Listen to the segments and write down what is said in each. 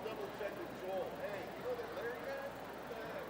double check with Joel. Hey, you know that Larry guy? What the heck?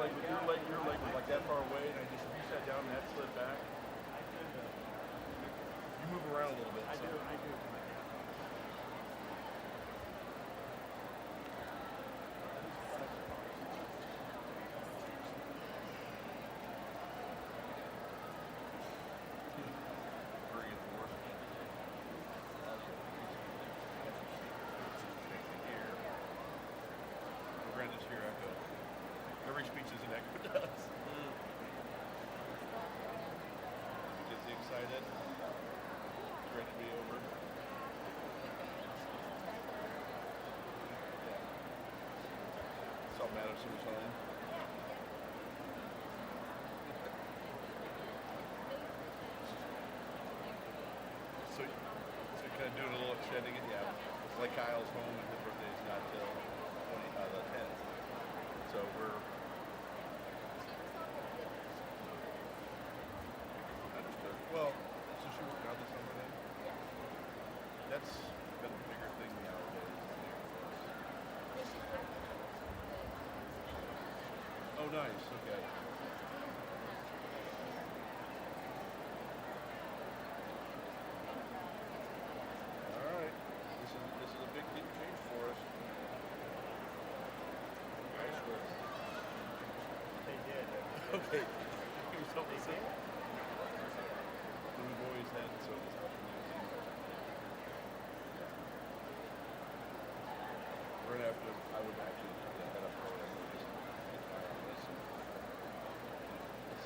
like with your leg was like that far away, and you sat down and that slid back. You move around a little bit. I do. Granted, here echo. Every speech is an echo does. Gets you excited. It's ready to be over. Saw Madison was home. So kind of doing a little extending it, yeah. It's like Kyle's home and his birthday's not till the 10th. So we're understood. Well, so she worked out this summer then? That's been a bigger thing nowadays. Oh, nice. Okay. All right. This is a big change for us. They did. Okay. He was helping us out. We've always had so this afternoon. We're gonna have to. I would actually head up early and just get my on this and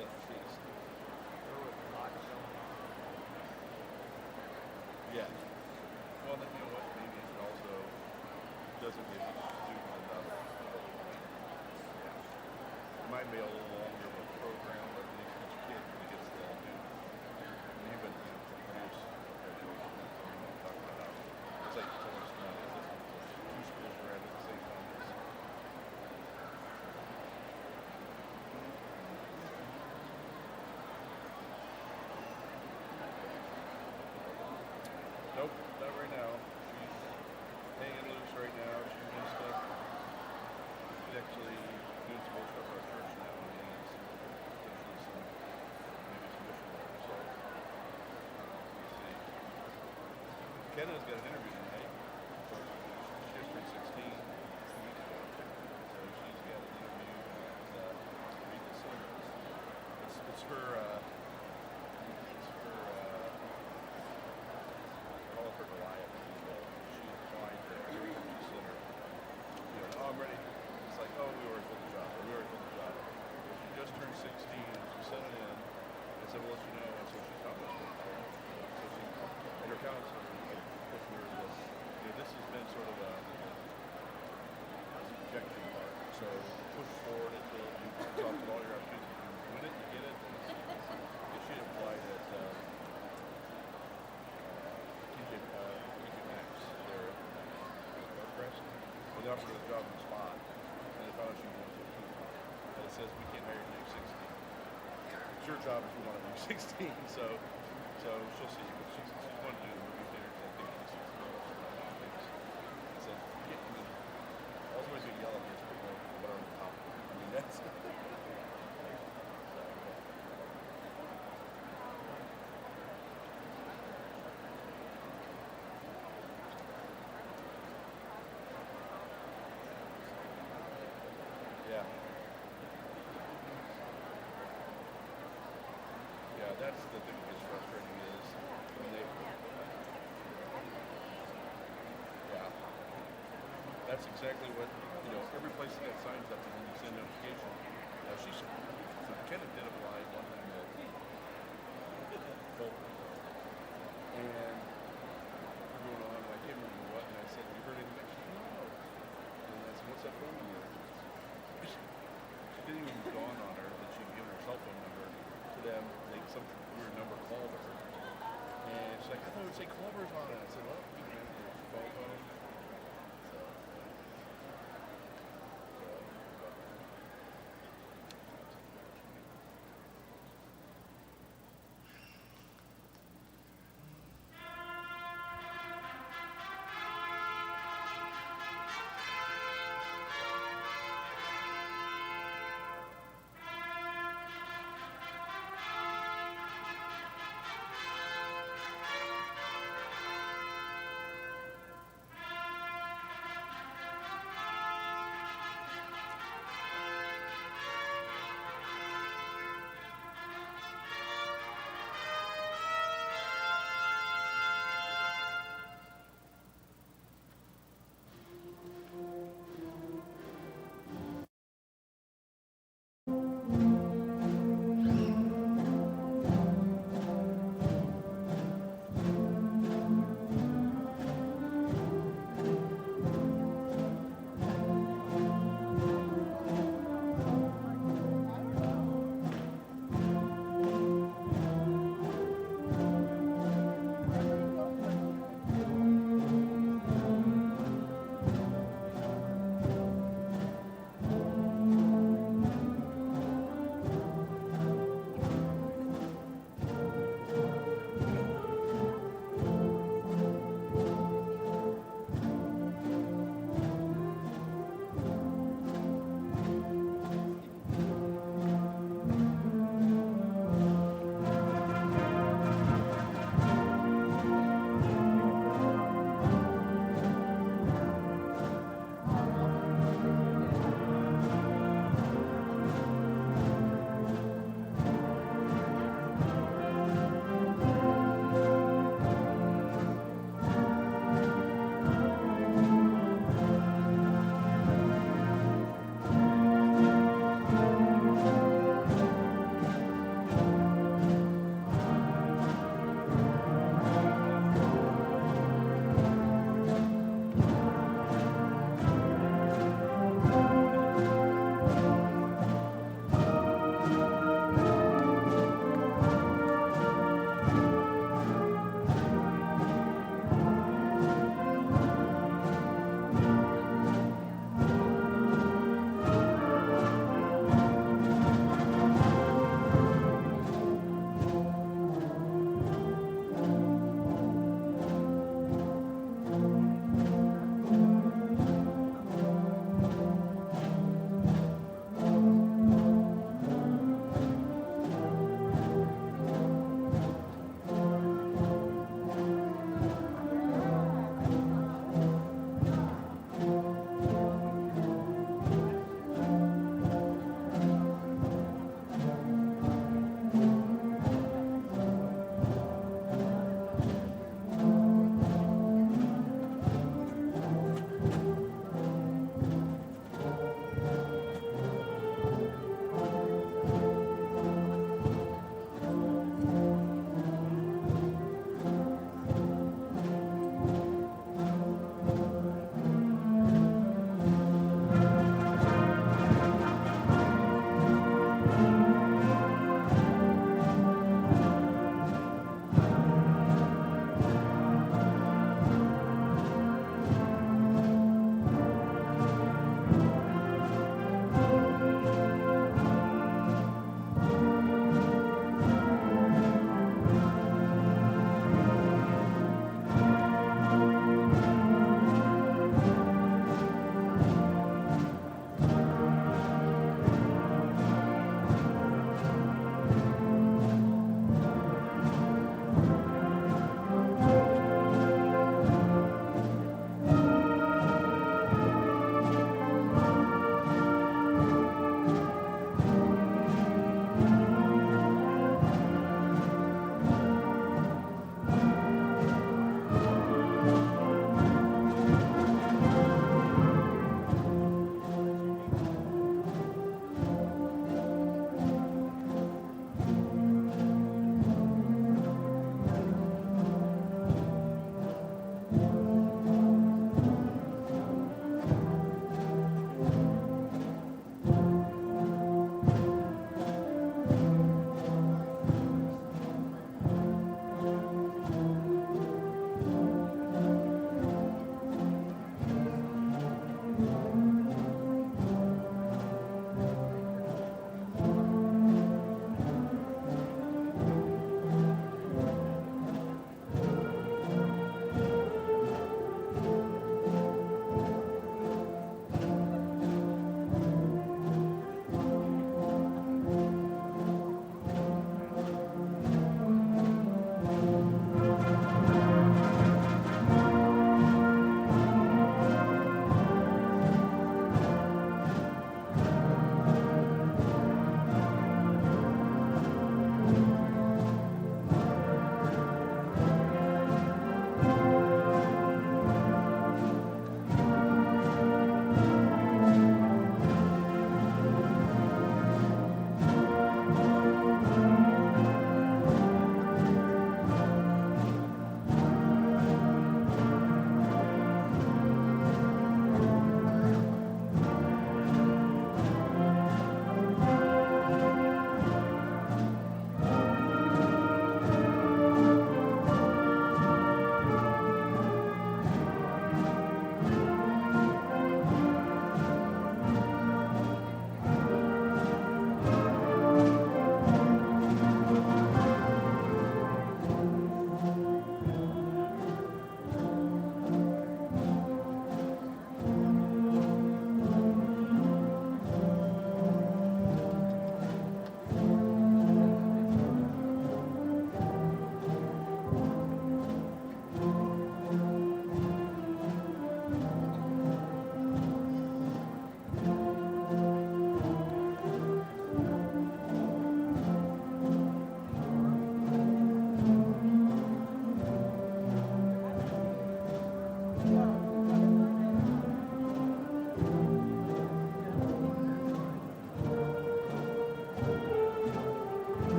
set the feast. There was a lot going on. Yeah. Well, then you know what? Maybe it also doesn't maybe do enough. It might be a little longer of a program, but at least each kid gets to do. Even produce graduation. Talk about how it's like so much money. Two schools were at the same time. Nope, not right now. She's hanging loose right now. She's doing stuff. She's actually doing some more stuff for our church now. And needs potentially some, maybe some mission work. So, we'll see. Kenna's got an interview tonight. She just turned 16 2 weeks ago. So she's got an interview and read the syllabus. It's her, call her Goliath. She's applying to every center. You know, oh, I'm ready. It's like, oh, we already filled the job. We already filled the job. Well, she just turned 16. She sent it in. I said, well, let you know. And so she's not much more. So she, and her counselor, pushed her this. You know, this has been sort of a rejection part. So push forward until you talk to all your opportunities. You win it, you get it. And she applied at TJ Maxx there at Northwest. Well, they offered her the job on the spot, and they found out she wanted to. And it says we can't hire you next 16. It's your job if you want to make 16. So she'll see. But she's going to do the movie theater. I think she's 16. I said, yeah, I mean, all the ways you yell at me is people what are on the top. I mean, that's. Yeah, that's the thing that gets frustrating is when they, yeah, that's exactly what, you know, every place that got signs up and when you send notification. She's, Kenna did apply one time at Boulder. And we're going on, I can't remember what, and I said, you heard anything? She said, no. And I said, what's that phone number? She didn't even dawn on her that she'd given her cell phone number to them. Some weird number called her. And she's like, I thought it would say Clover's on it. I said, well, you can answer your phone phone.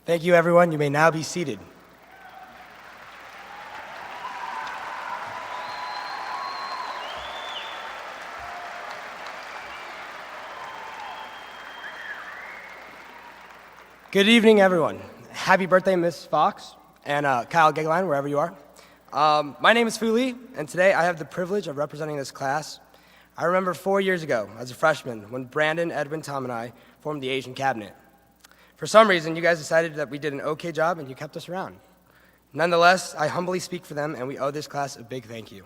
Thank you, everyone. You may now be seated. Good evening, everyone. Happy birthday, Miss Fox and Kyle Gegline, wherever you are. My name is Fu Lee, and today I have the privilege of representing this class. I remember 4 years ago, as a freshman, when Brandon, Edwin, Tom, and I formed the Asian Cabinet. For some reason, you guys decided that we did an okay job, and you kept us around. Nonetheless, I humbly speak for them, and we owe this class a big thank you.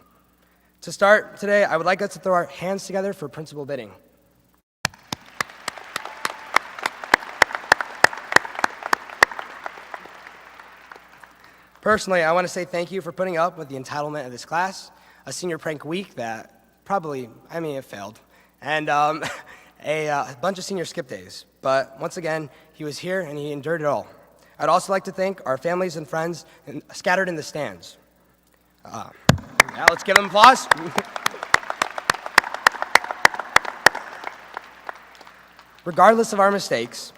To start today, I would like us to throw our hands together for principal bidding. Personally, I want to say thank you for putting up with the entitlement of this class, a senior prank week that it failed, and a bunch of senior skip days. But once again, he was here and he endured it all. I'd also like to thank our families and friends scattered in the stands. Now let's give them applause. Regardless of our mistakes,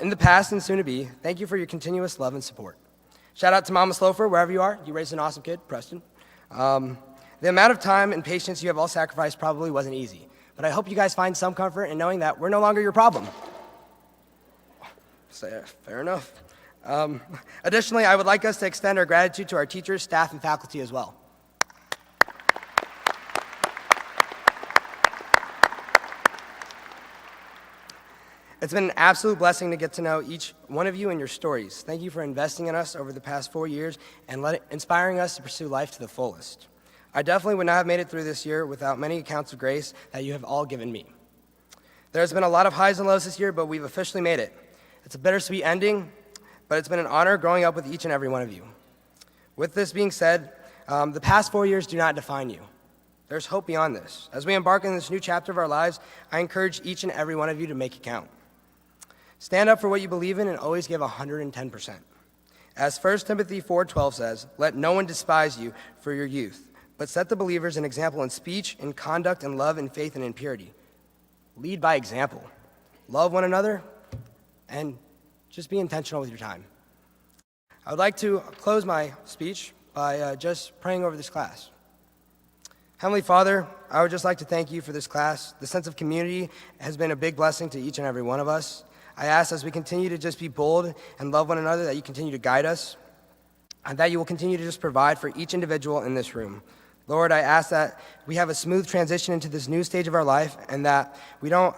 in the past and soon to be, thank you for your continuous love and support. Shout out to Mama Slofer, wherever you are. You raised an awesome kid, Preston. The amount of time and patience you have all sacrificed probably wasn't easy, but I hope you guys find some comfort in knowing that we're no longer your problem. Fair enough. Additionally, I would like us to extend our gratitude to our teachers, staff, and faculty as well. It's been an absolute blessing to get to know each one of you and your stories. Thank you for investing in us over the past 4 years and inspiring us to pursue life to the fullest. I definitely would not have made it through this year without many accounts of grace that you have all given me. There's been a lot of highs and lows this year, but we've officially made it. It's a bittersweet ending, but it's been an honor growing up with each and every one of you. With this being said, the past 4 years do not define you. There's hope beyond this. As we embark on this new chapter of our lives, I encourage each and every one of you to make it count. Stand up for what you believe in and always give 110%. As 1 Timothy 4:12 says, let no one despise you for your youth, but set the believers an example in speech, in conduct, in love, in faith, and in purity. Lead by example. Love one another, and just be intentional with your time. I would like to close my speech by just praying over this class. Heavenly Father, I would just like to thank you for this class. The sense of community has been a big blessing to each and every one of us. I ask as we continue to just be bold and love one another that you continue to guide us and that you will continue to just provide for each individual in this room. Lord, I ask that we have a smooth transition into this new stage of our life and that we don't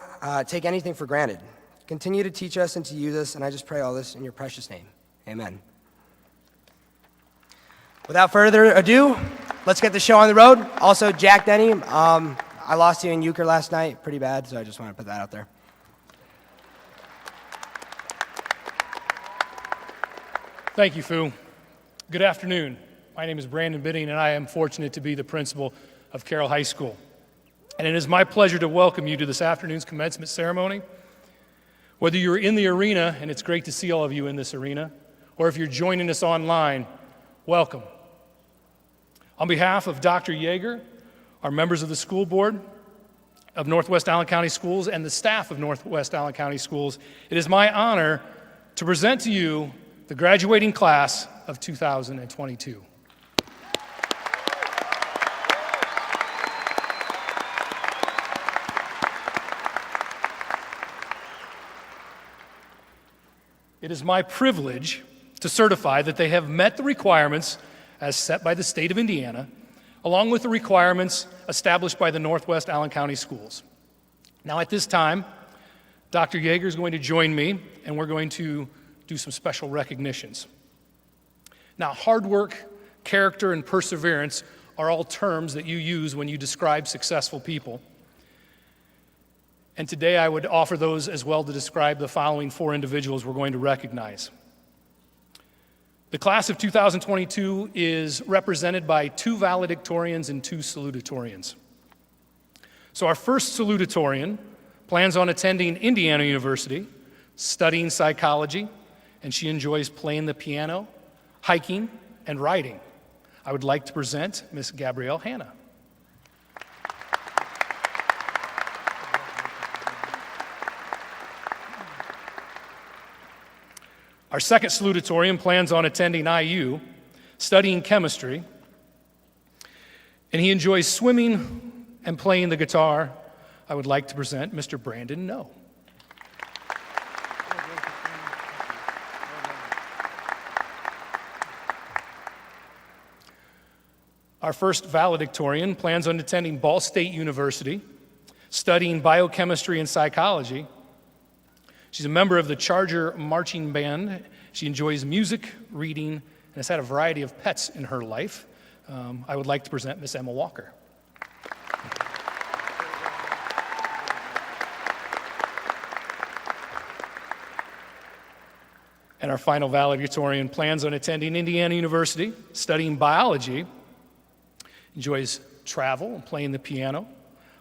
take anything for granted. Continue to teach us and to use us, and I just pray all this in your precious name. Amen. Without further ado, let's get the show on the road. Also, Jack Denny, I lost you in euchre last night pretty bad, so I just want to put that out there. Thank you, Fu. Good afternoon. My name is Brandon Bidding, and I am fortunate to be the principal of Carroll High School. And it is my pleasure to welcome you to this afternoon's commencement ceremony. Whether you're in the arena, and it's great to see all of you in this arena, or if you're joining us online, welcome. On behalf of Dr. Yeager, our members of the school board of Northwest Allen County Schools, and the staff of Northwest Allen County Schools, it is my honor to present to you the graduating class of 2022. It is my privilege to certify that they have met the requirements as set by the state of Indiana, along with the requirements established by the Northwest Allen County Schools. Now at this time, Dr. Yeager is going to join me, and we're going to do some special recognitions. Now, hard work, character, and perseverance are all terms that you use when you describe successful people. And today I would offer those as well to describe the following 4 individuals we're going to recognize. The class of 2022 is represented by 2 valedictorians and 2 salutatorians. So our first salutatorian plans on attending Indiana University, studying psychology, and she enjoys playing the piano, hiking, and riding. I would like to present Miss Gabrielle Hanna. Our second salutatorian plans on attending IU, studying chemistry, and he enjoys swimming and playing the guitar. I would like to present Mr. Brandon No. Our first valedictorian plans on attending Ball State University, studying biochemistry and psychology. She's a member of the Charger Marching Band. She enjoys music, reading, and has had a variety of pets in her life. I would like to present Miss Emma Walker. And our final valedictorian plans on attending Indiana University, studying biology, enjoys travel and playing the piano.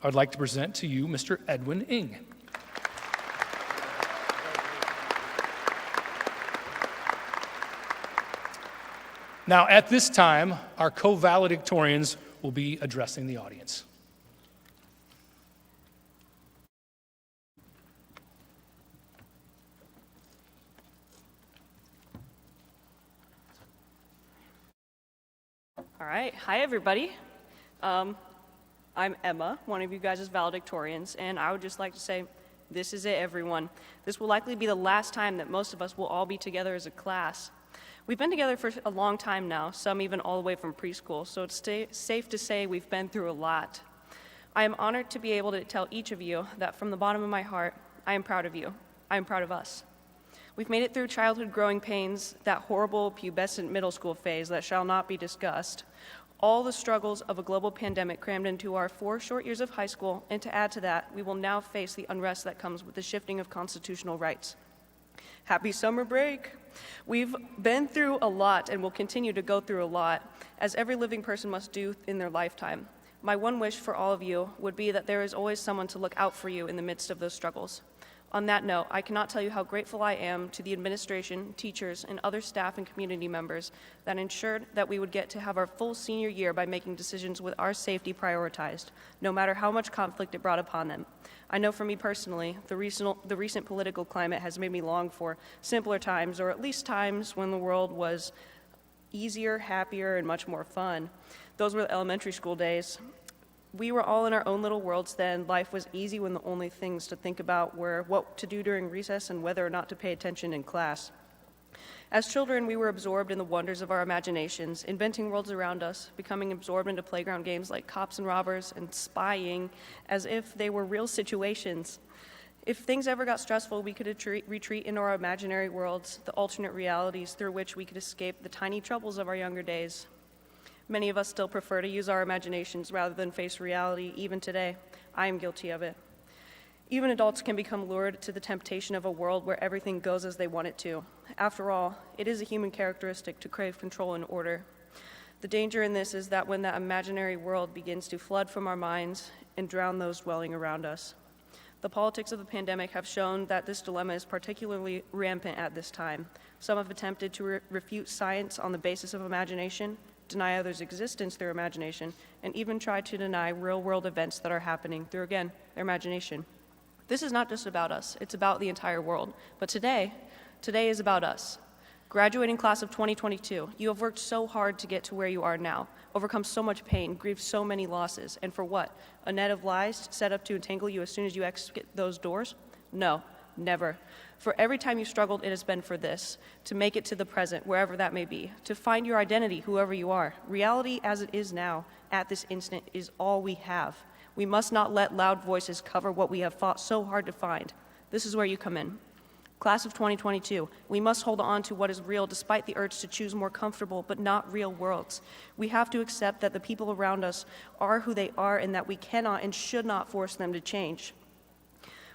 I would like to present to you Mr. Edwin Ng. Now, at this time, our co-valedictorians will be addressing the audience. All right. Hi, everybody. I'm Emma, one of you guys' valedictorians, and I would just like to say, this is it, everyone. This will likely be the last time that most of us will all be together as a class. We've been together for a long time now, some even all the way from preschool, so it's safe to say we've been through a lot. I am honored to be able to tell each of you that from the bottom of my heart, I am proud of you. I am proud of us. We've made it through childhood growing pains, that horrible pubescent middle school phase that shall not be discussed, all the struggles of a global pandemic crammed into our 4 short years of high school, and to add to that, we will now face the unrest that comes with the shifting of constitutional rights. Happy summer break. We've been through a lot and will continue to go through a lot, as every living person must do in their lifetime. My one wish for all of you would be that there is always someone to look out for you in the midst of those struggles. On that note, I cannot tell you how grateful I am to the administration, teachers, and other staff and community members that ensured that we would get to have our full senior year by making decisions with our safety prioritized, no matter how much conflict it brought upon them. I know for me personally, the recent political climate has made me long for simpler times, or at least times when the world was easier, happier, and much more fun. Those were the elementary school days. We were all in our own little worlds then. Life was easy when the only things to think about were what to do during recess and whether or not to pay attention in class. As children, we were absorbed in the wonders of our imaginations, inventing worlds around us, becoming absorbed into playground games like cops and robbers, and spying as if they were real situations. If things ever got stressful, we could retreat into our imaginary worlds, the alternate realities through which we could escape the tiny troubles of our younger days. Many of us still prefer to use our imaginations rather than face reality, even today. I am guilty of it. Even adults can become lured to the temptation of a world where everything goes as they want it to. After all, it is a human characteristic to crave control and order. The danger in this is that when that imaginary world begins to flood from our minds and drown those dwelling around us. The politics of the pandemic have shown that this dilemma is particularly rampant at this time. Some have attempted to refute science on the basis of imagination, deny others' existence through imagination, and even try to deny real-world events that are happening through, again, their imagination. This is not just about us, it's about the entire world. But today is about us. Graduating class of 2022, you have worked so hard to get to where you are now, overcome so much pain, grieved so many losses, and for what? A net of lies set up to entangle you as soon as you exit those doors? No, never. For every time you struggled, it has been for this, to make it to the present, wherever that may be, to find your identity, whoever you are. Reality as it is now, at this instant, is all we have. We must not let loud voices cover what we have fought so hard to find. This is where you come in. Class of 2022, we must hold on to what is real despite the urge to choose more comfortable but not real worlds. We have to accept that the people around us are who they are and that we cannot and should not force them to change.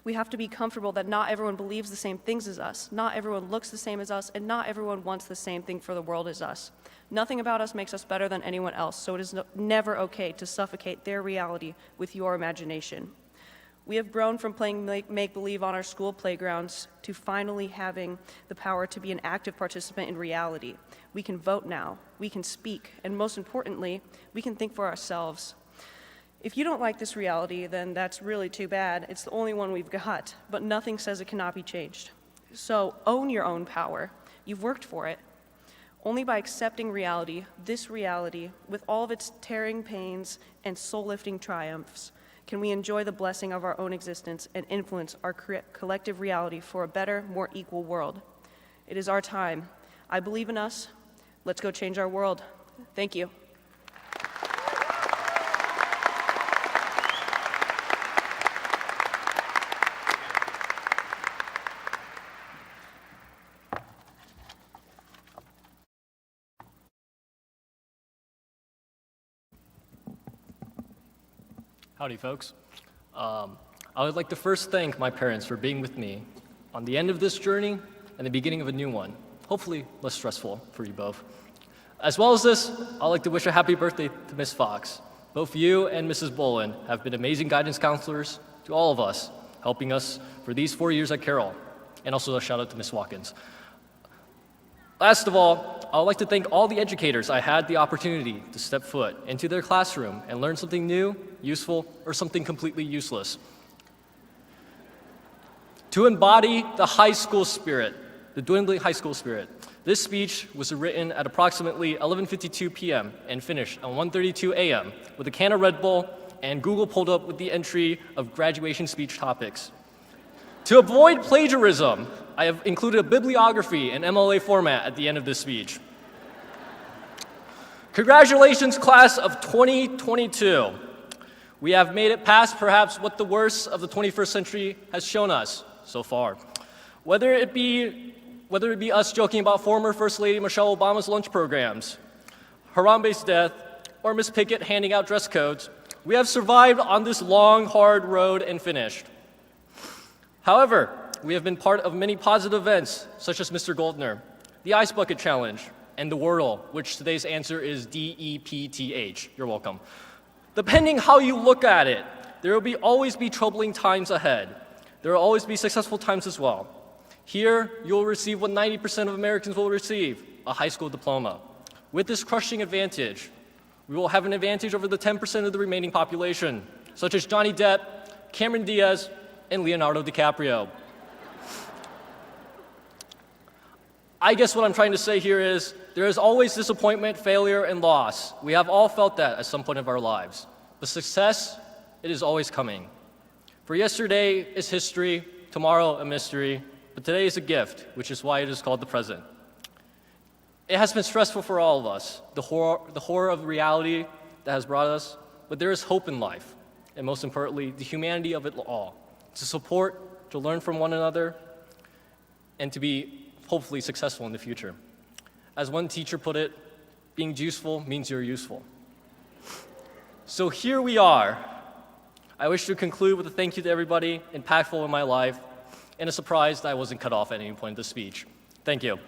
We have to be comfortable that not everyone believes the same things as us, not everyone looks the same as us, and not everyone wants the same thing for the world as us. Nothing about us makes us better than anyone else, so it is never okay to suffocate their reality with your imagination. We have grown from playing make-believe on our school playgrounds to finally having the power to be an active participant in reality. We can vote now, we can speak, and most importantly, we can think for ourselves. If you don't like this reality, then that's really too bad. It's the only one we've got, but nothing says it cannot be changed. So own your own power. You've worked for it. Only by accepting reality, this reality, with all of its tearing pains and soul-lifting triumphs, can we enjoy the blessing of our own existence and influence our collective reality for a better, more equal world. It is our time. I believe in us. Let's go change our world. Thank you. Howdy, folks. I would like to first thank my parents for being with me on the end of this journey and the beginning of a new one, hopefully less stressful for you both. As well as this, I'd like to wish a happy birthday to Miss Fox. Both you and Mrs. Bolin have been amazing guidance counselors to all of us, helping us for these 4 years at Carroll. And also a shout out to Miss Watkins. Last of all, I would like to thank all the educators I had the opportunity to step foot into their classroom and learn something new, useful, or something completely useless. To embody the high school spirit, the dwindling high school spirit, this speech was written at approximately 11:52 p.m. and finished at 1:32 a.m. with a can of Red Bull and Google pulled up with the entry of graduation speech topics. To avoid plagiarism, I have included a bibliography in MLA format at the end of this speech. Congratulations, class of 2022. We have made it past perhaps what the worst of the 21st century has shown us so far. Whether it be us joking about former First Lady Michelle Obama's lunch programs, Harambe's death, or Miss Pickett handing out dress codes, we have survived on this long, hard road and finished. However, we have been part of many positive events, such as Mr. Goldner, the Ice Bucket Challenge, and the Wordle, which today's answer is DEPTH. You're welcome. Depending how you look at it, there will always be troubling times ahead. There will always be successful times as well. Here, you'll receive what 90% of Americans will receive, a high school diploma. With this crushing advantage, we will have an advantage over the 10% of the remaining population, such as Johnny Depp, Cameron Diaz, and Leonardo DiCaprio. I guess what I'm trying to say here is there is always disappointment, failure, and loss. We have all felt that at some point of our lives. But success, it is always coming. For yesterday is history, tomorrow a mystery, but today is a gift, which is why it is called the present. It has been stressful for all of us, the horror of reality that has brought us, but there is hope in life, and most importantly, the humanity of it all. To support, to learn from one another, and to be hopefully successful in the future. As one teacher put it, being useful means you're useful. So here we are. I wish to conclude with a thank you to everybody impactful in my life, and a surprise that I wasn't cut off at any point in the speech. Thank you.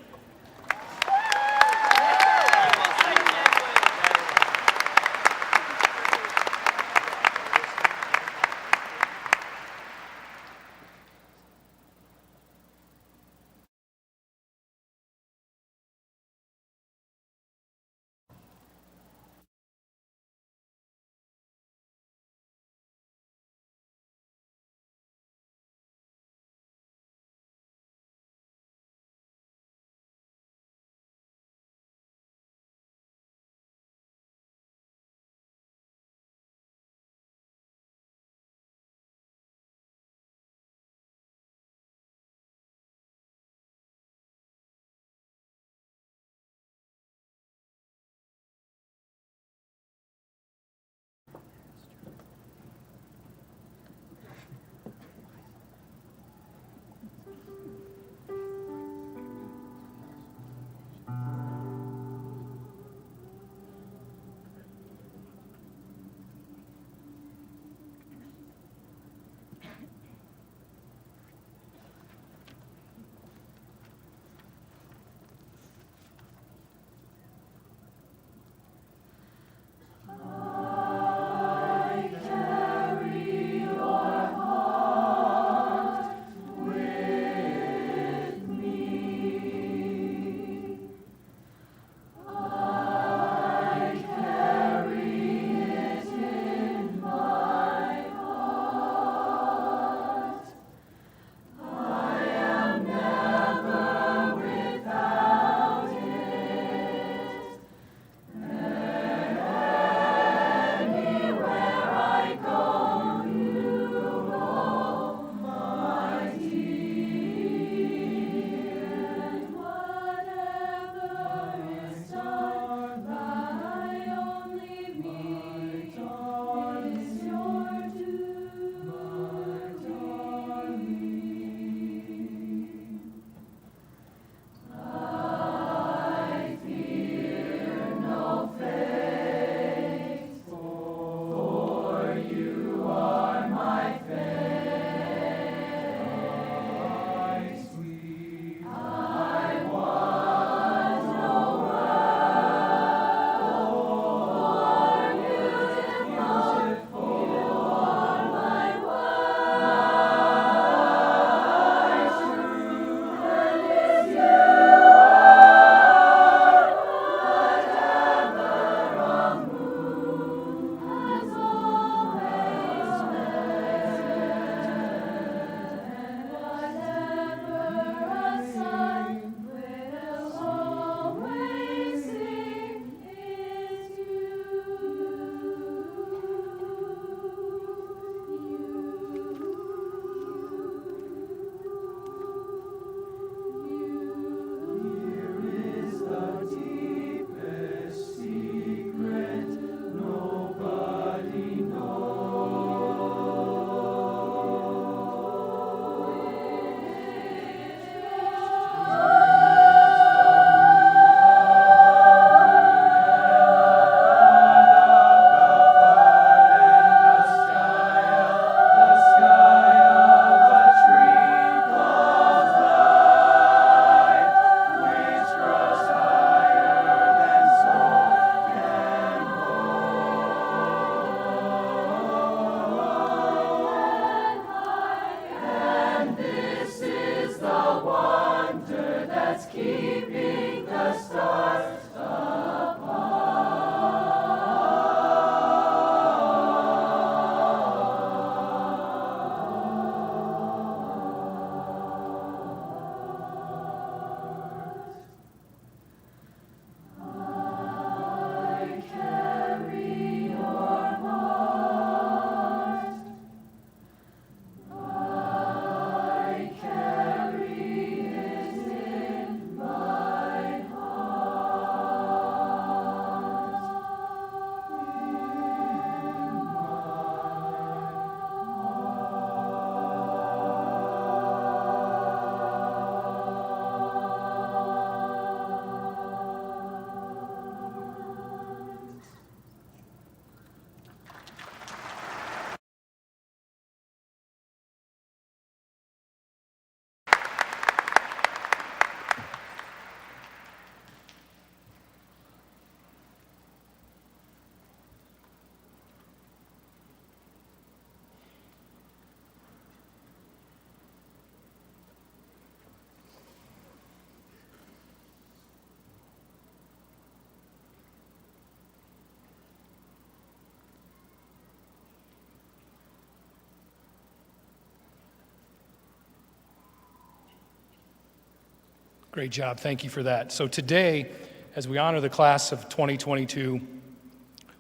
Great job. Thank you for that. So today, as we honor the class of 2022,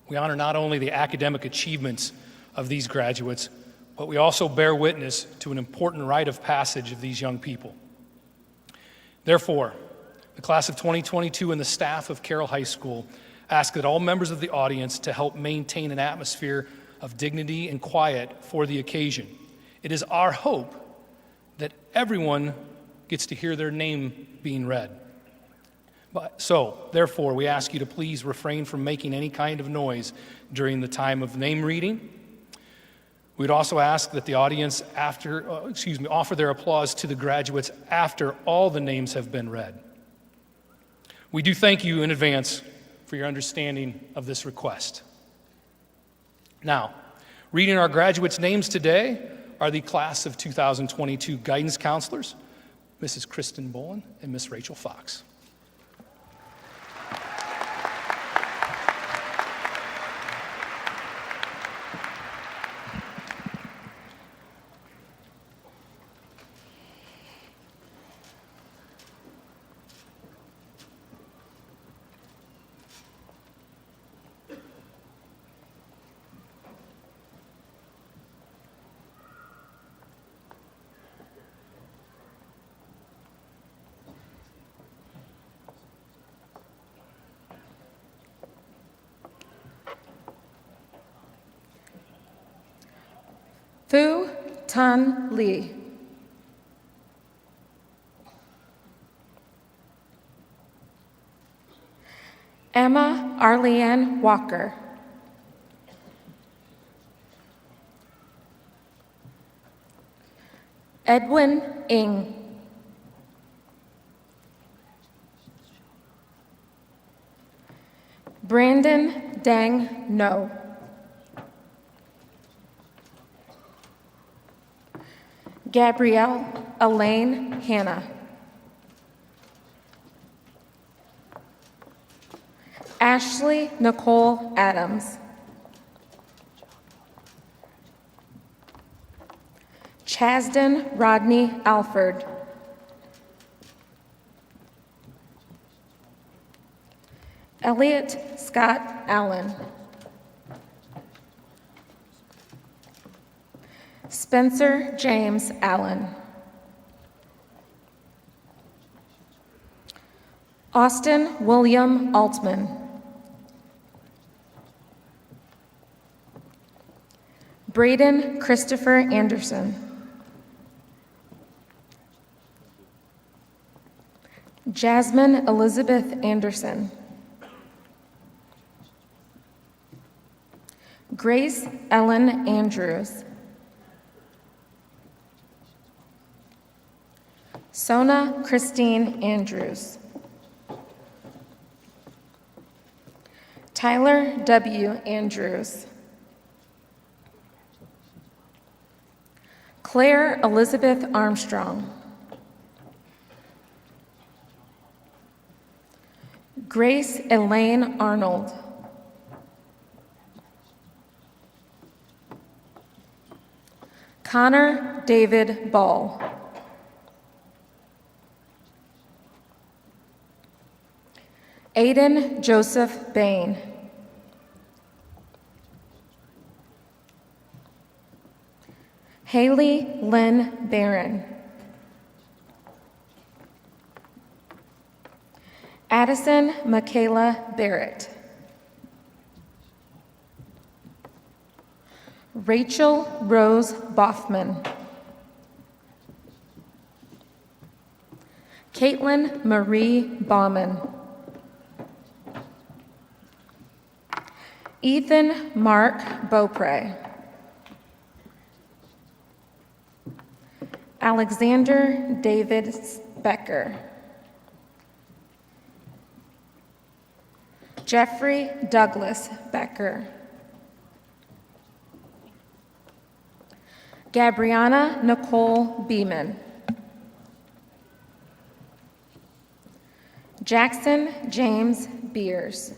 we honor not only the academic achievements of these graduates, but we also bear witness to an important rite of passage of these young people. Therefore, the class of 2022 and the staff of Carroll High School ask that all members of the audience to help maintain an atmosphere of dignity and quiet for the occasion. It is our hope that everyone gets to hear their name being read. So, therefore, we ask you to please refrain from making any kind of noise during the time of name reading. We'd also ask that the audience offer their applause to the graduates after all the names have been read. We do thank you in advance for your understanding of this request. Now, reading our graduates' names today are the class of 2022 guidance counselors, Mrs. Kristen Bolin and Miss Rachel Fox. Fu Tan Lee. Emma Arleanne Walker. Edwin Ng. Brandon Dang No. Gabrielle Elaine Hanna. Ashley Nicole Adams. Chasden Rodney Alford. Elliot Scott Allen. Spencer James Allen. Austin William Altman. Braden Christopher Anderson. Jasmine Elizabeth Anderson. Grace Ellen Andrews. Sona Christine Andrews. Tyler W. Andrews. Claire Elizabeth Armstrong. Grace Elaine Arnold. Connor David Ball. Aiden Joseph Bain. Haley Lynn Barron. Addison Michaela Barrett. Rachel Rose Boffman. Caitlin Marie Bauman. Ethan Mark Beaupre. Alexander David Becker. Jeffrey Douglas Becker. Gabriana Nicole Beeman. Jackson James Beers.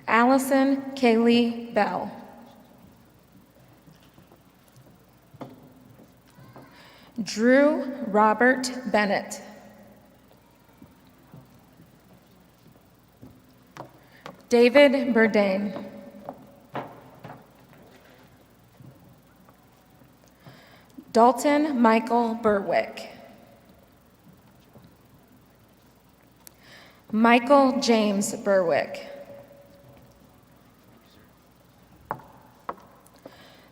Allison Kaylee Bell. Drew Robert Bennett. David Burdain. Dalton Michael Berwick. Michael James Berwick.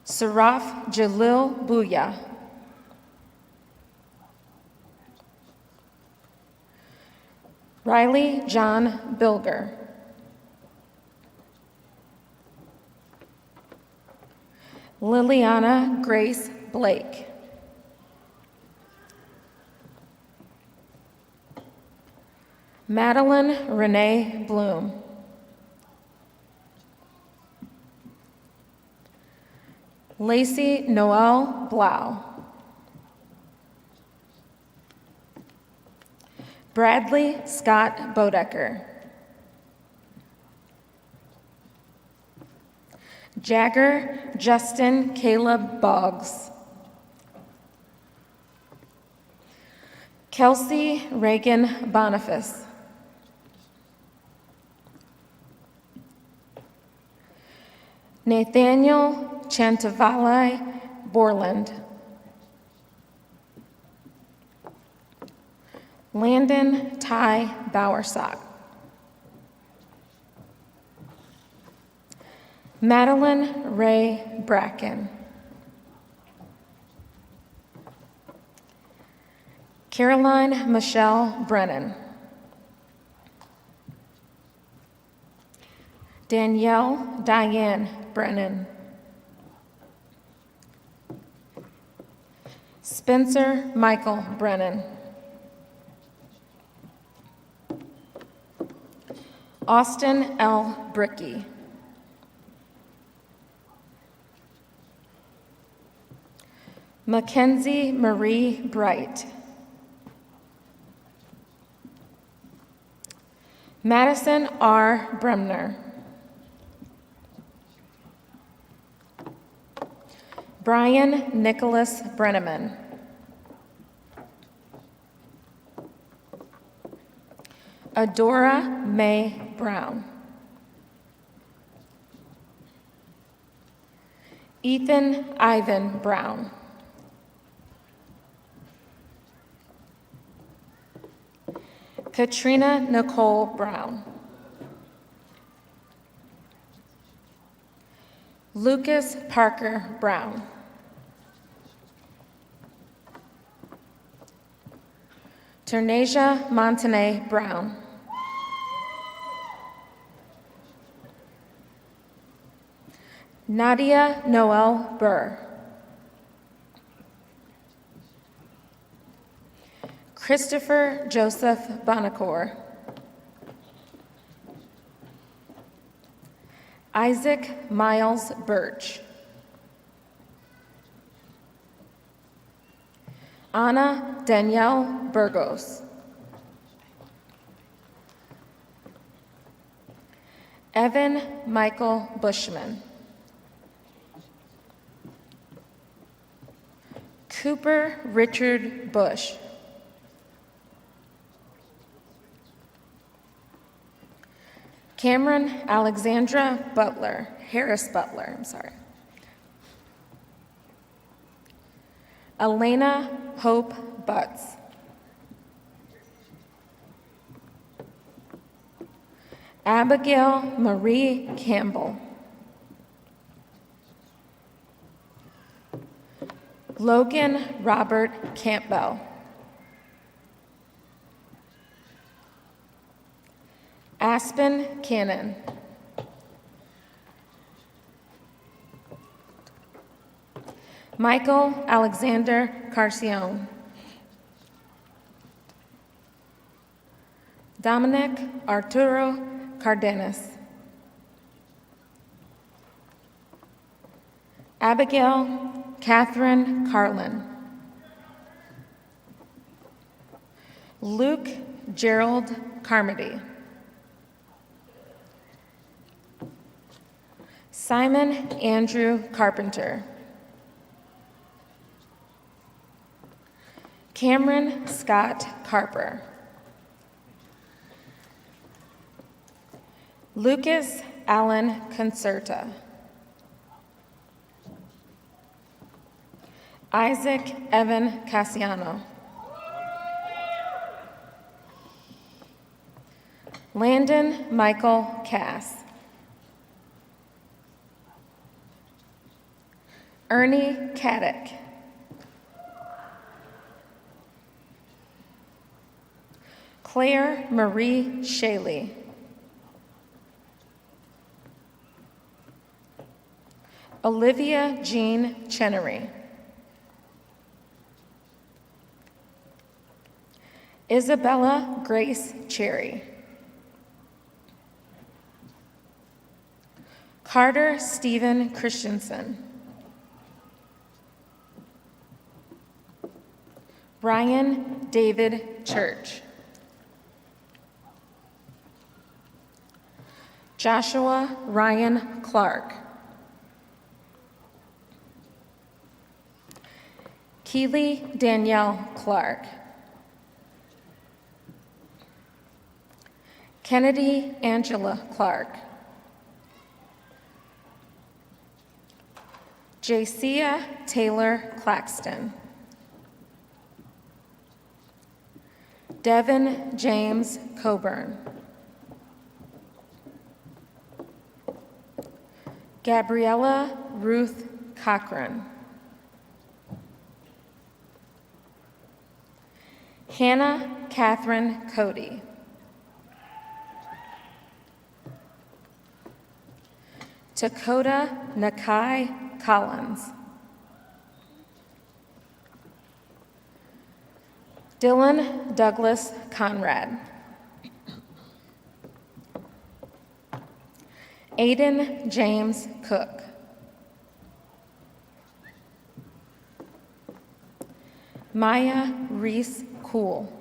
Saraf Jalil Bouya. Riley John Bilger. Liliana Grace Blake. Madeline Renee Bloom. Lacey Noel Blau. Bradley Scott Bodecker. Jagger Justin Caleb Boggs. Kelsey Reagan Boniface. Nathaniel Chantavalli Borland. Landon Ty Bowersock. Madeline Ray Bracken. Caroline Michelle Brennan. Danielle Diane Brennan. Spencer Michael Brennan. Austin L. Bricky. Mackenzie Marie Bright. Madison R. Bremner. Brian Nicholas Brenneman. Adora May Brown. Ethan Ivan Brown. Katrina Nicole Brown. Lucas Parker Brown. Ternasia Montanay Brown. Nadia Noel Burr. Christopher Joseph Bonacore. Isaac Miles Birch. Anna Danielle Burgos. Evan Michael Bushman. Cooper Richard Bush. Cameron Alexandra Butler, Harris Butler, I'm sorry. Elena Hope Butts. Abigail Marie Campbell. Logan Robert Campbell. Aspen Cannon. Michael Alexander Carcione. Dominic Arturo Cardenas. Abigail Catherine Carlin. Luke Gerald Carmody. Simon Andrew Carpenter. Cameron Scott Carper. Lucas Allen Concerta. Isaac Evan Cassiano. Landon Michael Cass. Ernie Caddick. Claire Marie Shaley. Olivia Jean Chenery. Isabella Grace Cherry. Carter Stephen Christensen. Brian David Church. Joshua Ryan Clark. Keely Danielle Clark. Kennedy Angela Clark. Jacia Taylor Claxton. Devin James Coburn. Gabriella Ruth Cochran. Hannah Catherine Cody. Dakota Nakai Collins. Dylan Douglas Conrad. Aiden James Cook. Maya Reese Cool.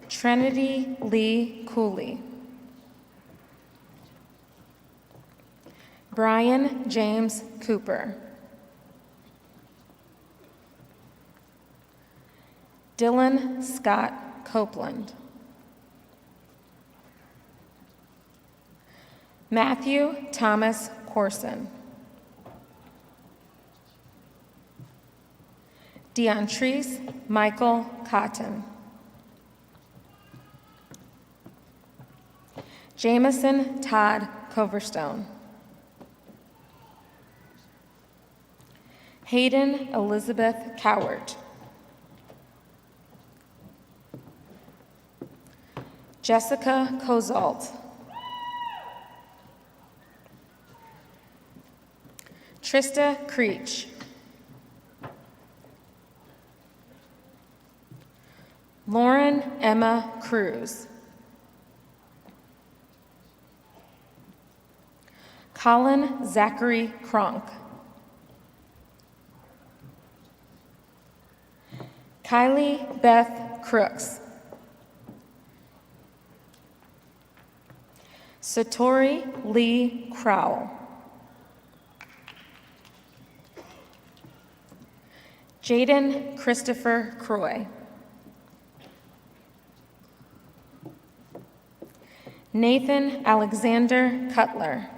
Trinity Lee Cooley. Brian James Cooper. Dylan Scott Copeland. Matthew Thomas Corson. Deontrice Michael Cotton. Jamison Todd Coverstone. Hayden Elizabeth Cowart. Jessica Kozalt. Trista Creech. Lauren Emma Cruz. Colin Zachary Cronk. Kylie Beth Crooks. Satori Lee Crowell. Jaden Christopher Croy. Nathan Alexander Cutler.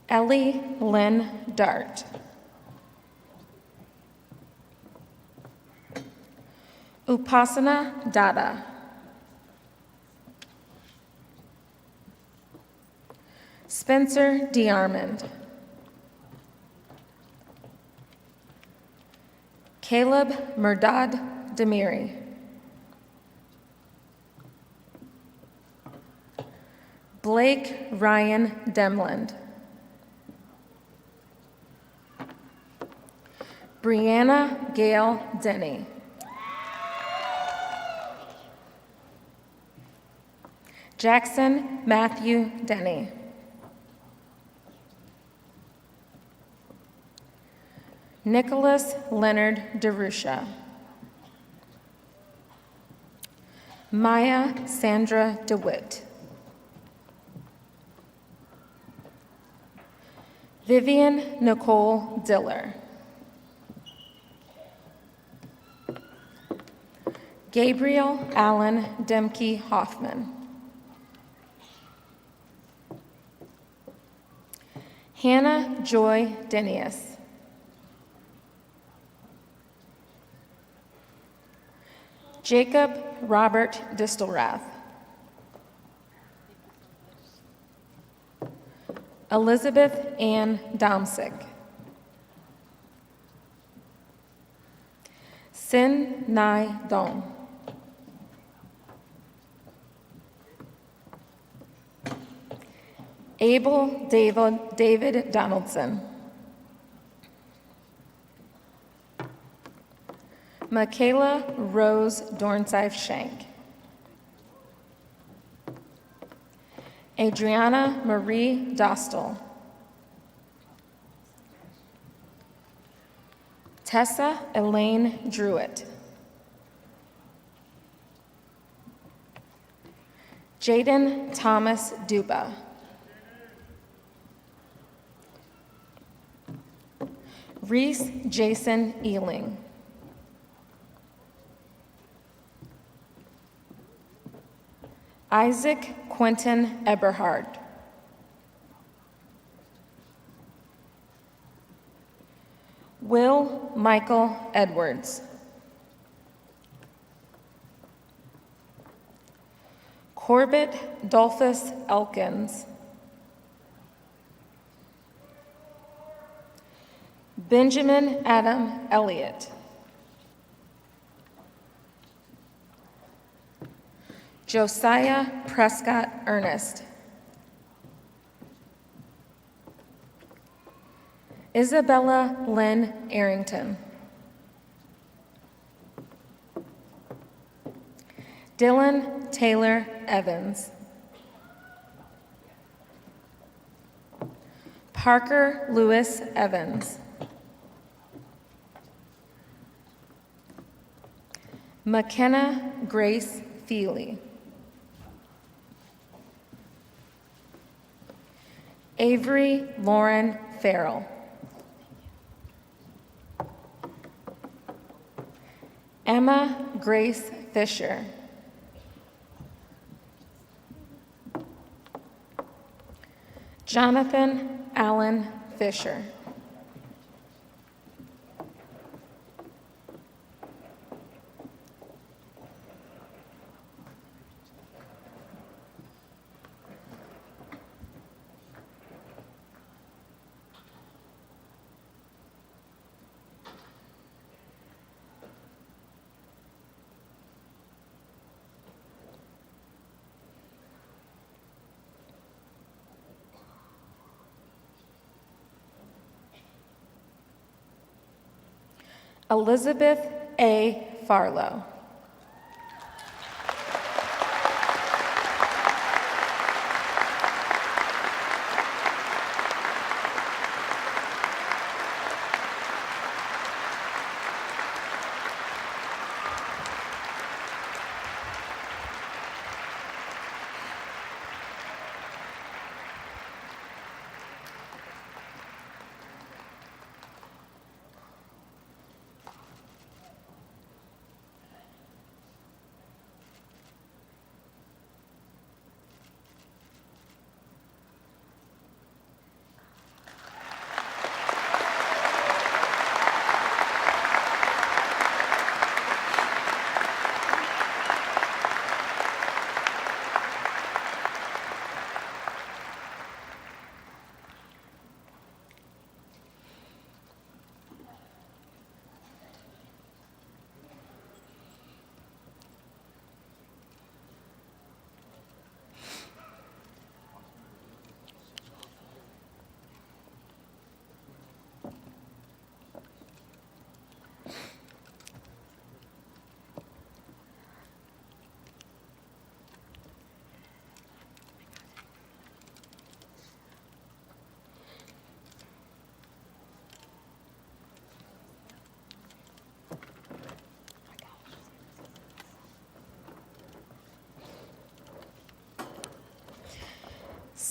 Ellie Lynn Dart. Upasana Dada. Spencer DeArmond. Caleb Murdad Demiri. Blake Ryan Demland. Brianna Gail Denny. Jackson Matthew Denny. Nicholas Leonard DeRusha. Maya Sandra DeWitt. Vivian Nicole Diller. Gabriel Allen Demke Hoffman. Hannah Joy Denius. Jacob Robert Distelrath. Elizabeth Ann Domsick. Sin Nai Dong. Abel David Donaldson. Michaela Rose Dornsife Shank. Adriana Marie Dostal. Tessa Elaine Druitt. Jaden Thomas Duba. Reese Jason Ealing. Isaac Quentin Eberhard. Will Michael Edwards. Corbett Dolphus Elkins. Benjamin Adam Elliott. Josiah Prescott Ernest. Isabella Lynn Arrington. Dylan Taylor Evans. Parker Lewis Evans. McKenna Grace Feely. Avery Lauren Farrell. Emma Grace Fisher. Jonathan Allen Fisher. Elizabeth A. Farlow.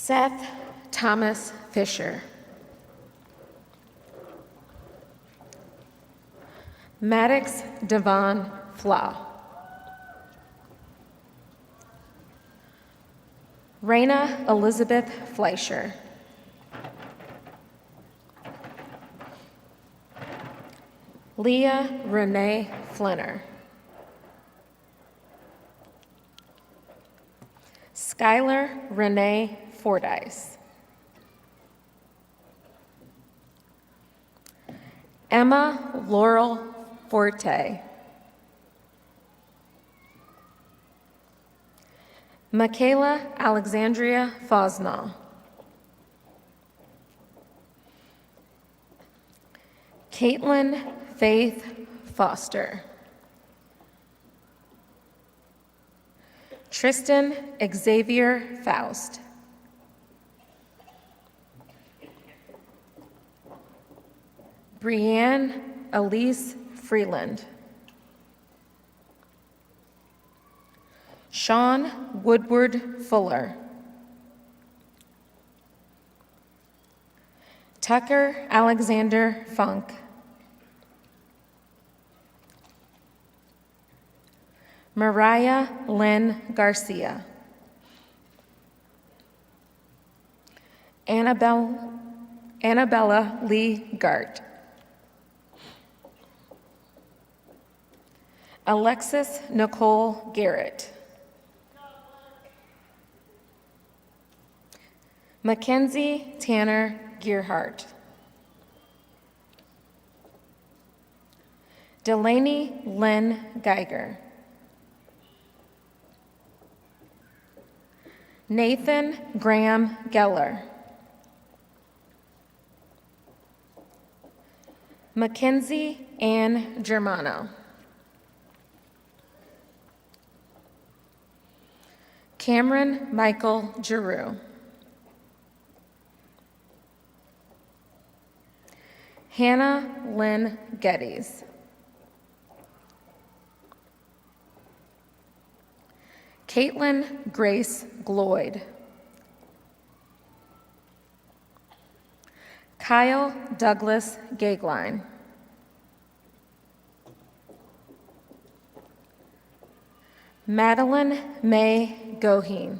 Seth Thomas Fisher. Maddox Devon Flaw. Raina Elizabeth Fleischer. Leah Renee Flinner. Skylar Renee Fordyce. Emma Laurel Forte. Michaela Alexandria Fosnaw. Caitlin Faith Foster. Tristan Xavier Faust. Brianne Elise Freeland. Sean Woodward Fuller. Tucker Alexander Funk. Mariah Lynn Garcia. Annabella Lee Gart. Alexis Nicole Garrett. Mackenzie Tanner Gearhart. Delaney Lynn Geiger. Nathan Graham Geller. Mackenzie Ann Germano. Cameron Michael Giroux. Hannah Lynn Geddes. Caitlin Grace Gloyd. Kyle Douglas Gagline. Madeline May Goheen.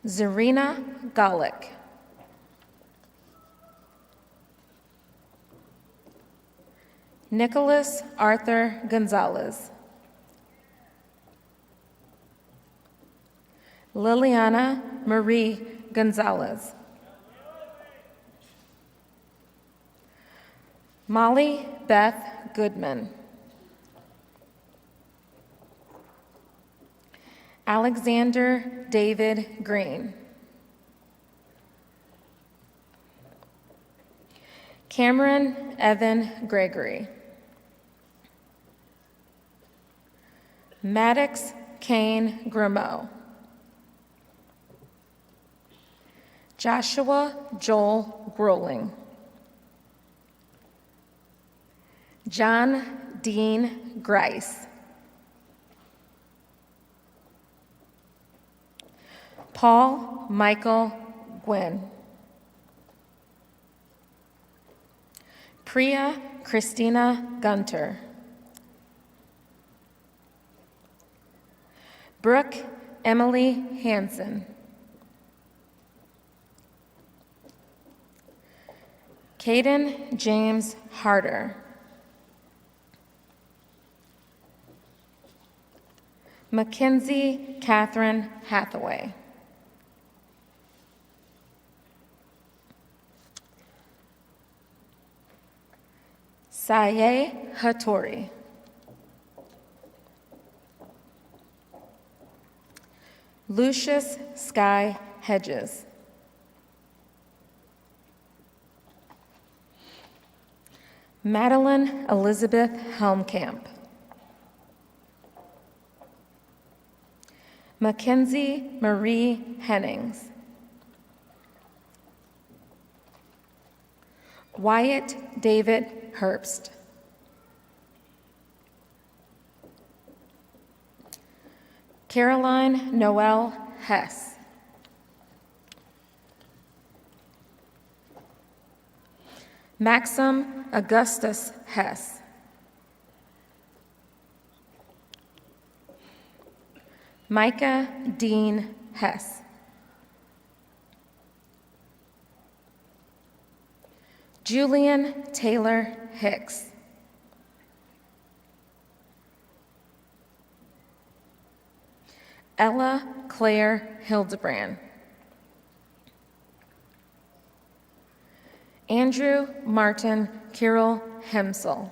Zarina Golick. Nicholas Arthur Gonzalez. Liliana Marie Gonzalez. Molly Beth Goodman. Alexander David Green. Cameron Evan Gregory. Maddox Kane Grimeau. Joshua Joel Groling. John Dean Grice. Paul Michael Gwynn. Priya Christina Gunter. Brooke Emily Hansen. Caden James Harder. Mackenzie Catherine Hathaway. Saye Hattori. Lucius Sky Hedges. Madeline Elizabeth Helmkamp. Mackenzie Marie Hennings. Wyatt David Herbst. Caroline Noel Hess. Maxim Augustus Hess. Micah Dean Hess. Julian Taylor Hicks. Ella Claire Hildebrand. Andrew Martin Carroll Hemsel.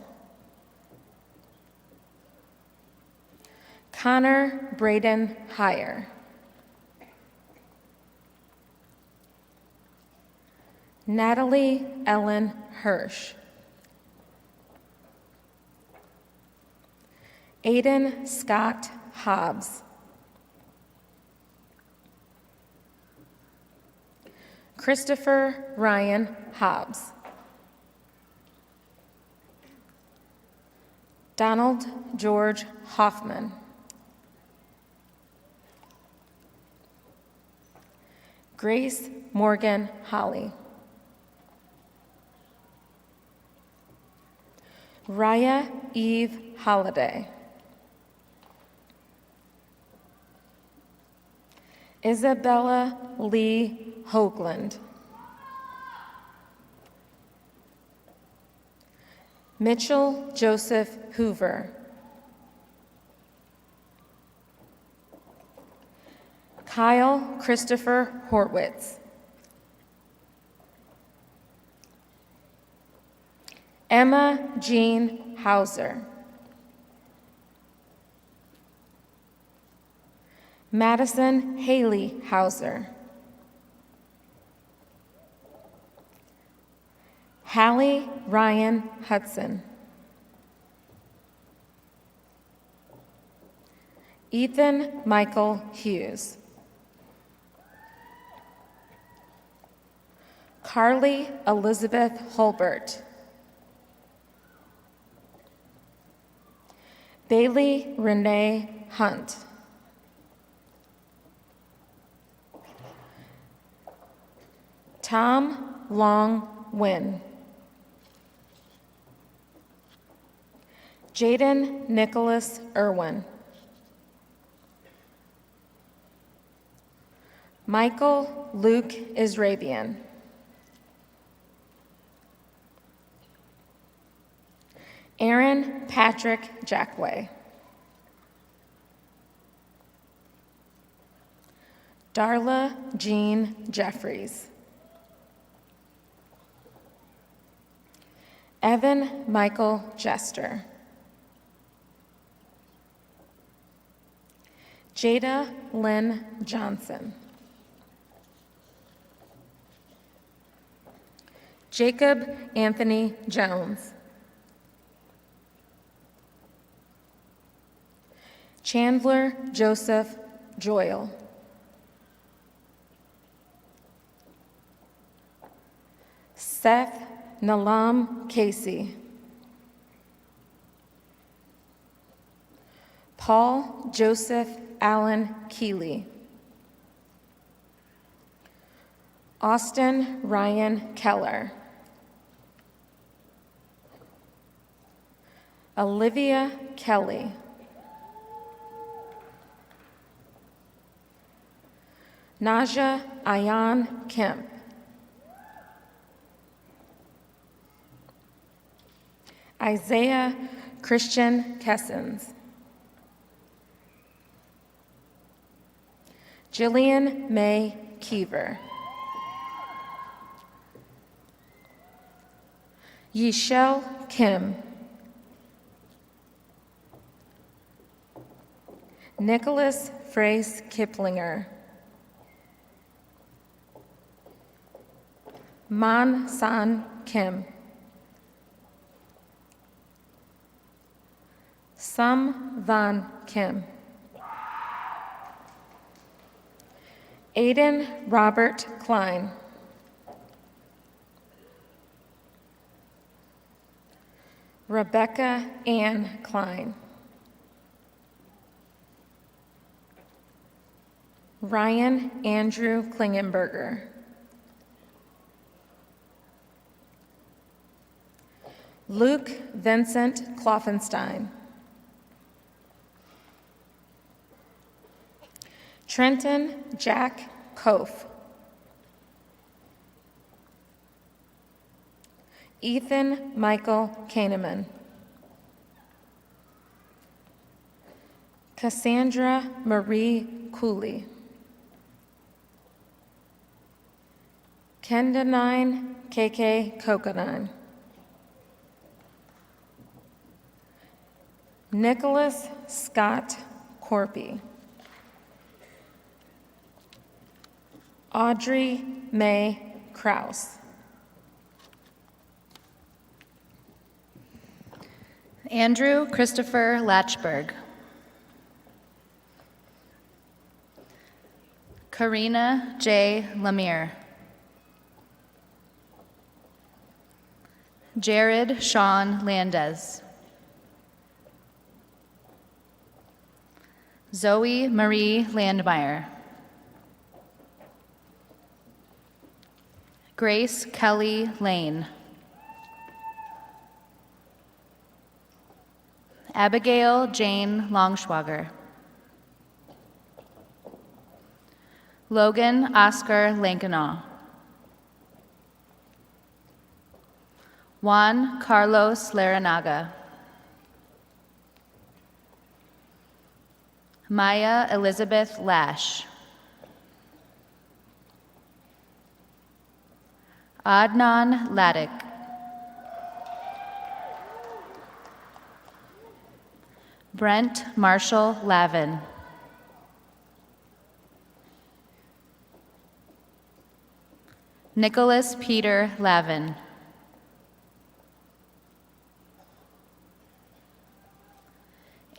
Connor Braden Heyer. Natalie Ellen Hirsch. Aiden Scott Hobbs. Christopher Ryan Hobbs. Donald George Hoffman. Grace Morgan Holly. Raya Eve Holliday. Isabella Lee Hoagland. Mitchell Joseph Hoover. Kyle Christopher Horwitz. Emma Jean Hauser. Madison Haley Hauser. Hallie Ryan Hudson. Ethan Michael Hughes. Carly Elizabeth Holbert. Bailey Renee Hunt. Tom Long Wynn. Jaden Nicholas Irwin. Michael Luke Israbian. Aaron Patrick Jackway. Darla Jean Jeffries. Evan Michael Jester. Jada Lynn Johnson. Jacob Anthony Jones. Chandler Joseph Joyle. Seth Nalam Casey. Paul Joseph Allen Keeley. Austin Ryan Keller. Olivia Kelly. Naja Ayan Kemp. Isaiah Christian Kessens. Jillian May Keever. Yishel Kim. Nicholas Frace Kiplinger. Man San Kim. Sum Van Kim. Aiden Robert Klein. Rebecca Ann Klein. Ryan Andrew Klingenberger. Luke Vincent Kloffenstein. Trenton Jack Kof. Ethan Michael Kahneman. Cassandra Marie Cooley. Kendanine KK Kokanine. Nicholas Scott Corpy. Audrey May Kraus. Andrew Christopher Latchberg. Karina J. Lemire. Jared Sean Landez. Zoe Marie Landmeyer. Grace Kelly Lane. Abigail Jane Longschwager. Logan Oscar Lankanaw. Juan Carlos Laranaga. Maya Elizabeth Lash. Adnan Laddick. Brent Marshall Lavin. Nicholas Peter Lavin.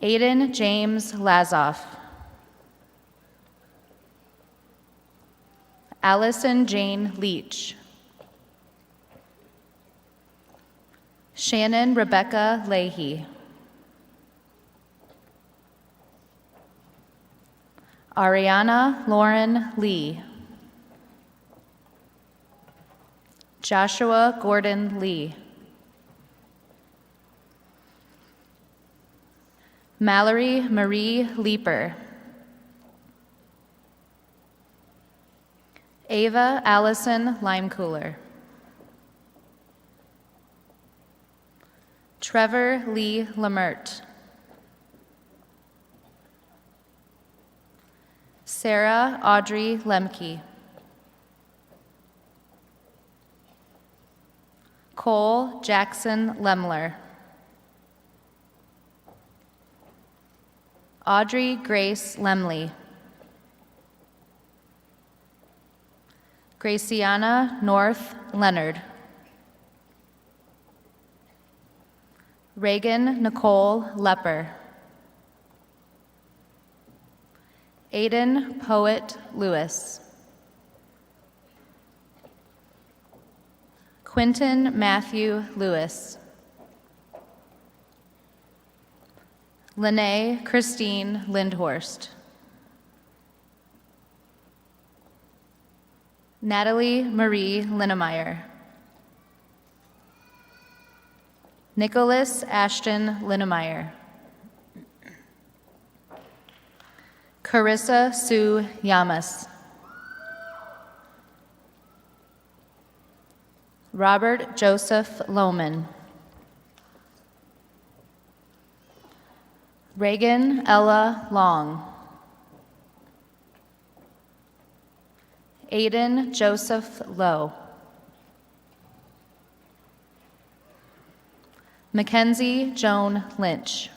Aiden James Lazoff. Allison Jane Leach. Shannon Rebecca Leahy. Ariana Lauren Lee. Joshua Gordon Lee. Mallory Marie Leeper. Ava Allison Limecooler. Trevor Lee Lamert. Sarah Audrey Lemke. Cole Jackson Lemler. Audrey Grace Lemley. Graciana North Leonard. Reagan Nicole Lepper. Aiden Poet Lewis. Quentin Matthew Lewis. Lene Christine Lindhorst. Natalie Marie Linnemeyer. Nicholas Ashton Linnemeyer. Carissa Sue Yamas. Robert Joseph Lohman. Reagan Ella Long. Aiden Joseph Lowe. Mackenzie Joan Lynch.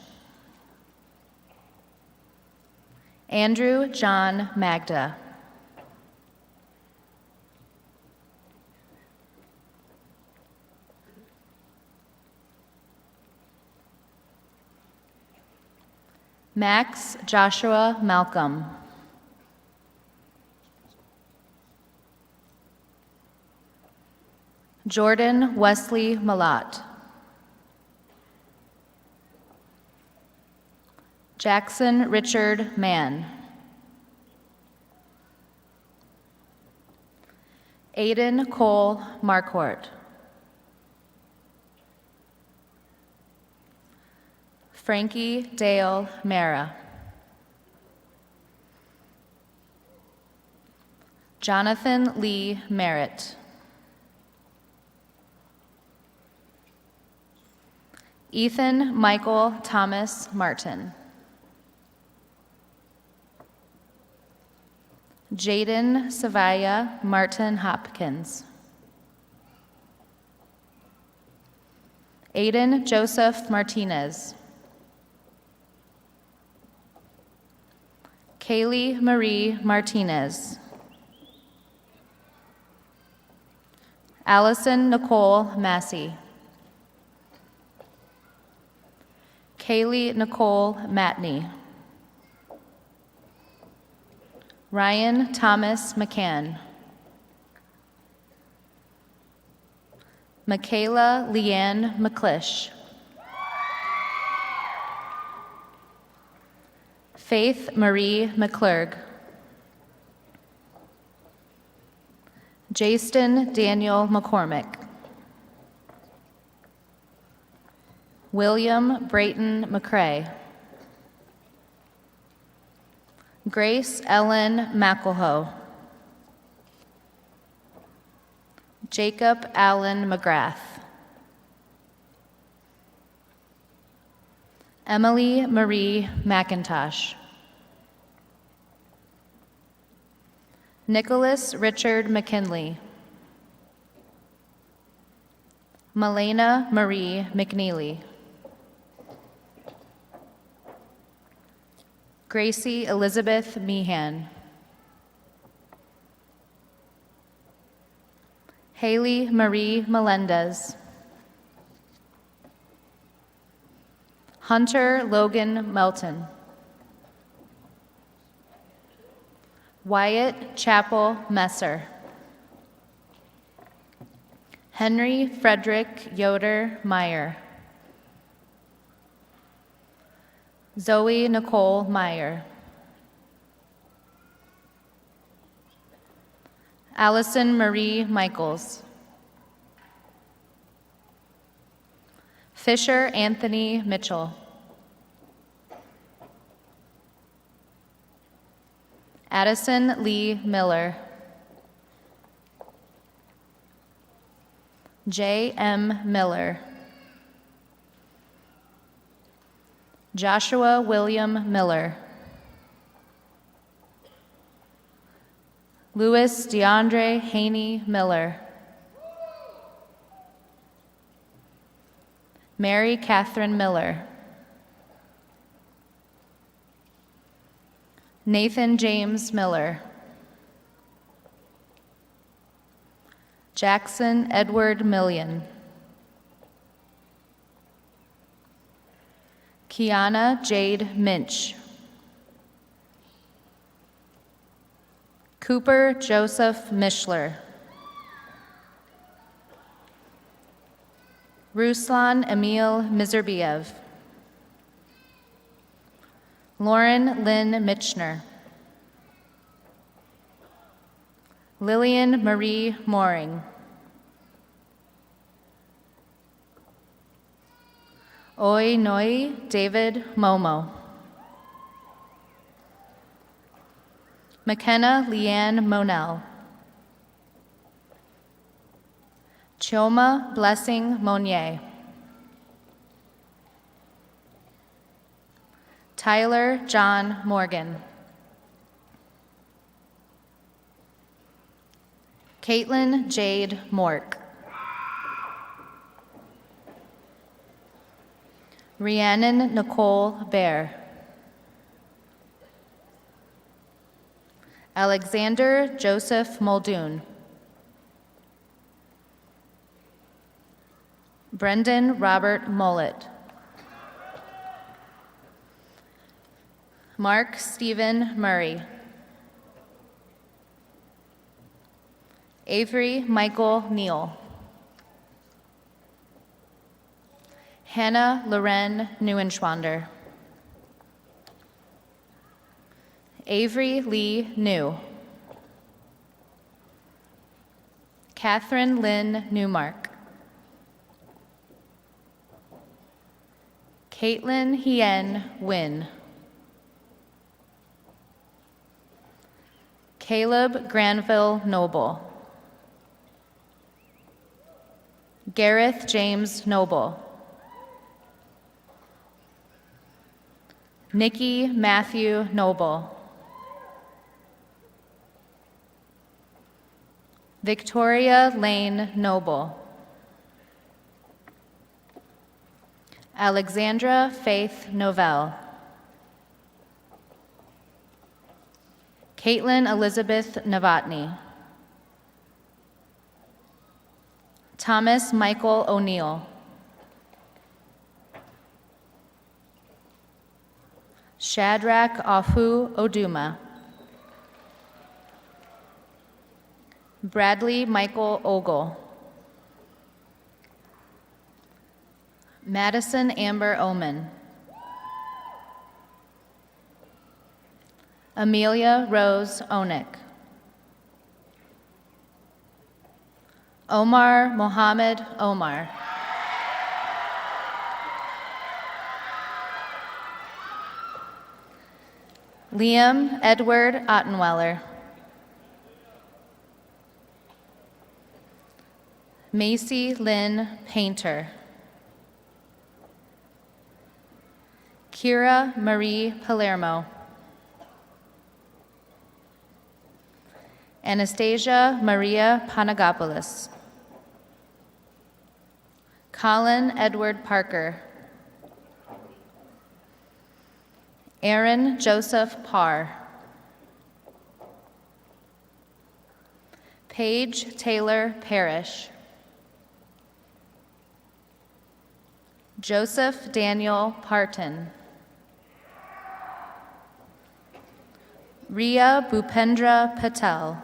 Andrew John Magda. Max Joshua Malcolm. Jordan Wesley Malott. Jackson Richard Mann. Aiden Cole Marquardt. Frankie Dale Mara. Jonathan Lee Merritt. Ethan Michael Thomas Martin. Jaden Savaya Martin Hopkins. Aiden Joseph Martinez. Kaylee Marie Martinez. Allison Nicole Massey. Kaylee Nicole Matney. Ryan Thomas McCann. Michaela Leanne McClish. Faith Marie McClurg. Jaston Daniel McCormick. William Brayton McCrae. Grace Ellen McElhoe. Jacob Allen McGrath. Emily Marie McIntosh. Nicholas Richard McKinley. Malena Marie McNeely. Gracie Elizabeth Meehan. Haley Marie Melendez. Hunter Logan Melton. Wyatt Chapel Messer. Henry Frederick Yoder Meyer. Zoe Nicole Meyer. Allison Marie Michaels. Fisher Anthony Mitchell. Addison Lee Miller. J. M. Miller. Joshua William Miller. Louis DeAndre Haney Miller. Mary Catherine Miller. Nathan James Miller. Jackson Edward Million. Kiana Jade Minch. Cooper Joseph Mishler. Ruslan Emil Mizerbiev. Lauren Lynn Mitchner. Lillian Marie Mooring. Oi Noi David Momo. McKenna Leanne Monell. Chioma Blessing Monnier. Tyler John Morgan. Caitlin Jade Mork. Rhiannon Nicole Bear. Alexander Joseph Muldoon. Brendan Robert Mollett. Mark Stephen Murray. Avery Michael Neal. Hannah Loren Neuenschwander. Avery Lee New. Catherine Lynn Newmark. Caitlin Hien Wynn. Caleb Granville Noble. Gareth James Noble. Nikki Matthew Noble. Victoria Lane Noble. Alexandra Faith Novell. Caitlin Elizabeth Novotny. Thomas Michael O'Neill. Shadrach Afu Oduma. Bradley Michael Ogle. Madison Amber Oman. Amelia Rose Onik. Omar Mohammed Omar. Liam Edward Ottenweller. Macy Lynn Painter. Kira Marie Palermo. Anastasia Maria Panagopoulos. Colin Edward Parker. Aaron Joseph Parr. Paige Taylor Parrish. Joseph Daniel Parton. Ria Bhupendra Patel.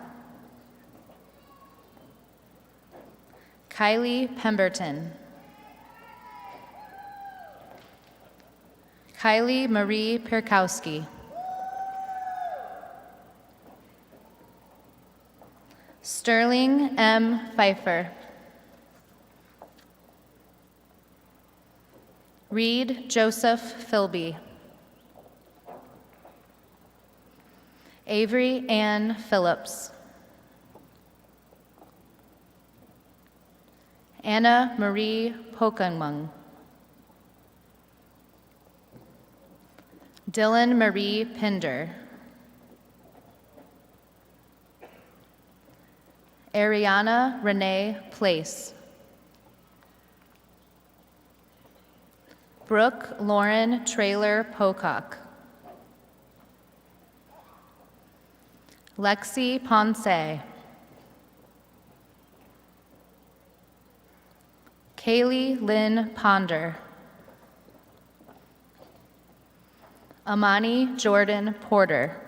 Kylie Pemberton. Kylie Marie Pierkowski. Sterling M. Pfeiffer. Reed Joseph Philby. Avery Ann Phillips. Anna Marie Pokenmung. Dylan Marie Pinder. Ariana Renee Place. Brooke Lauren Traylor Pocock. Lexi Ponce. Kaylee Lynn Ponder. Amani Jordan Porter.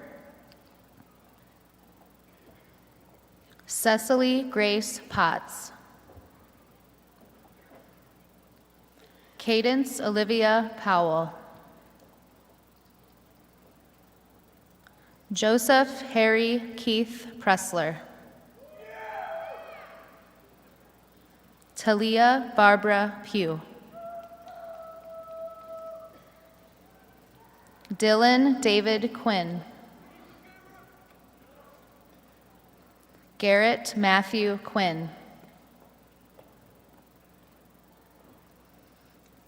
Cecily Grace Potts. Cadence Olivia Powell. Joseph Harry Keith Pressler. Talia Barbara Pugh. Dylan David Quinn. Garrett Matthew Quinn.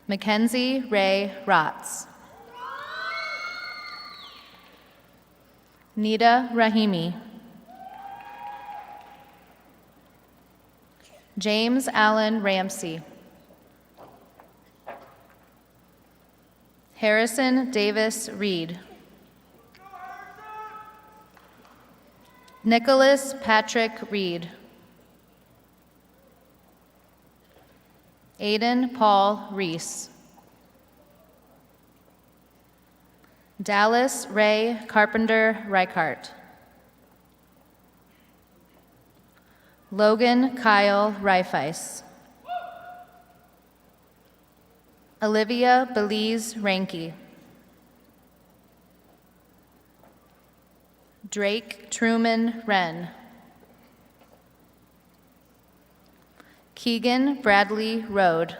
Mackenzie Ray Rotz. Nita Rahimi. James Allen Ramsey. Harrison Davis Reed. Nicholas Patrick Reed. Aiden Paul Reese. Dallas Ray Carpenter Reichart. Logan Kyle Reifeis. Olivia Belize Ranke. Drake Truman Wren. Keegan Bradley Rode.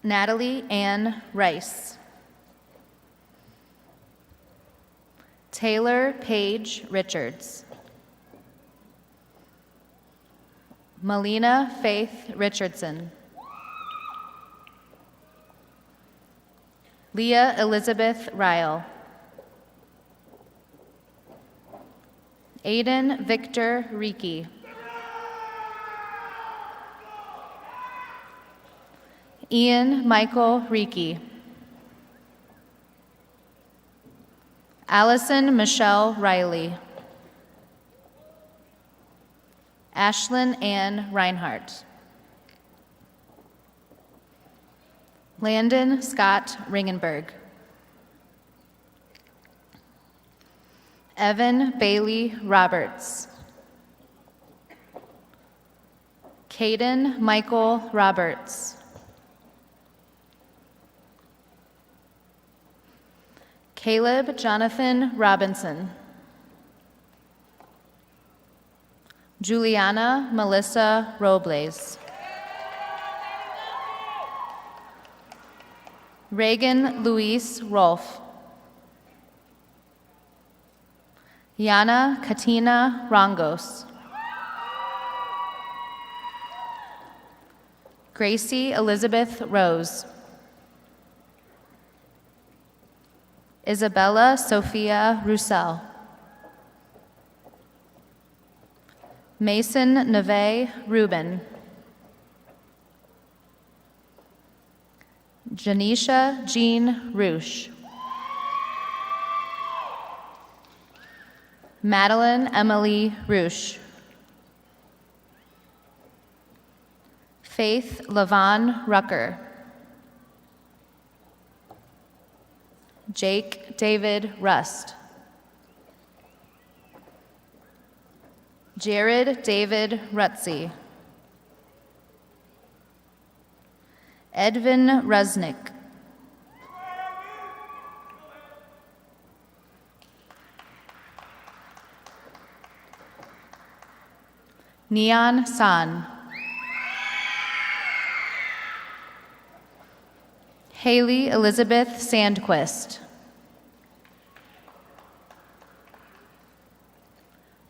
Natalie Ann Rice. Taylor Paige Richards. Melina Faith Richardson. Leah Elizabeth Ryle. Aiden Victor Reiki. Ian Michael Reiki. Allison Michelle Riley. Ashlyn Ann Reinhardt. Landon Scott Ringenberg. Evan Bailey Roberts. Caden Michael Roberts. Caleb Jonathan Robinson. Juliana Melissa Robles. Reagan Luis Rolfe. Yana Katina Rongos. Gracie Elizabeth Rose. Isabella Sophia Roussel. Mason Neve Rubin. Janisha Jean Roosh. Madeline Emily Roosh. Faith Lavon Rucker. Jake David Rust. Jared David Rutsey. Edvin Resnick. Neon San. Haley Elizabeth Sandquist.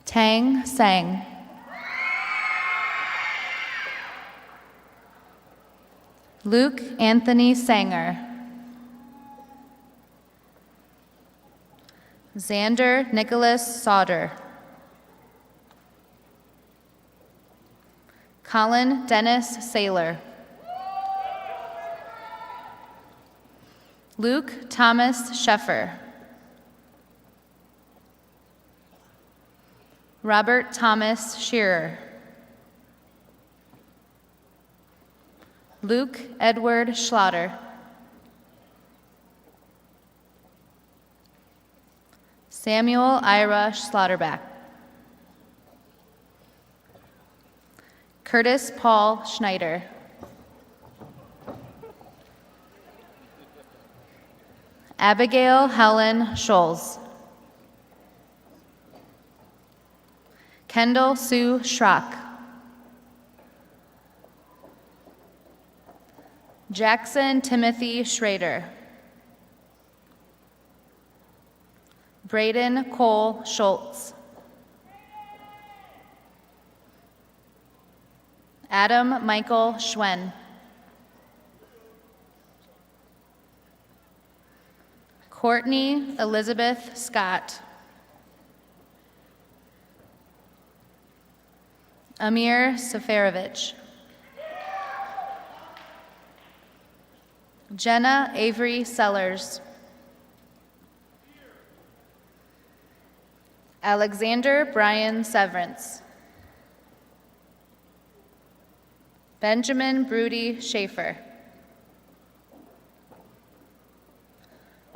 Tang Sang. Luke Anthony Sanger. Xander Nicholas Sauter. Colin Dennis Saylor. Luke Thomas Sheffer. Robert Thomas Shearer. Luke Edward Schlatter. Samuel Ira Slaughterback. Curtis Paul Schneider. Abigail Helen Scholes. Kendall Sue Schrock. Jackson Timothy Schrader. Braden Cole Schultz. Adam Michael Schwen. Courtney Elizabeth Scott. Amir Seferovich. Jenna Avery Sellers. Alexander Brian Severance. Benjamin Broody Schaefer.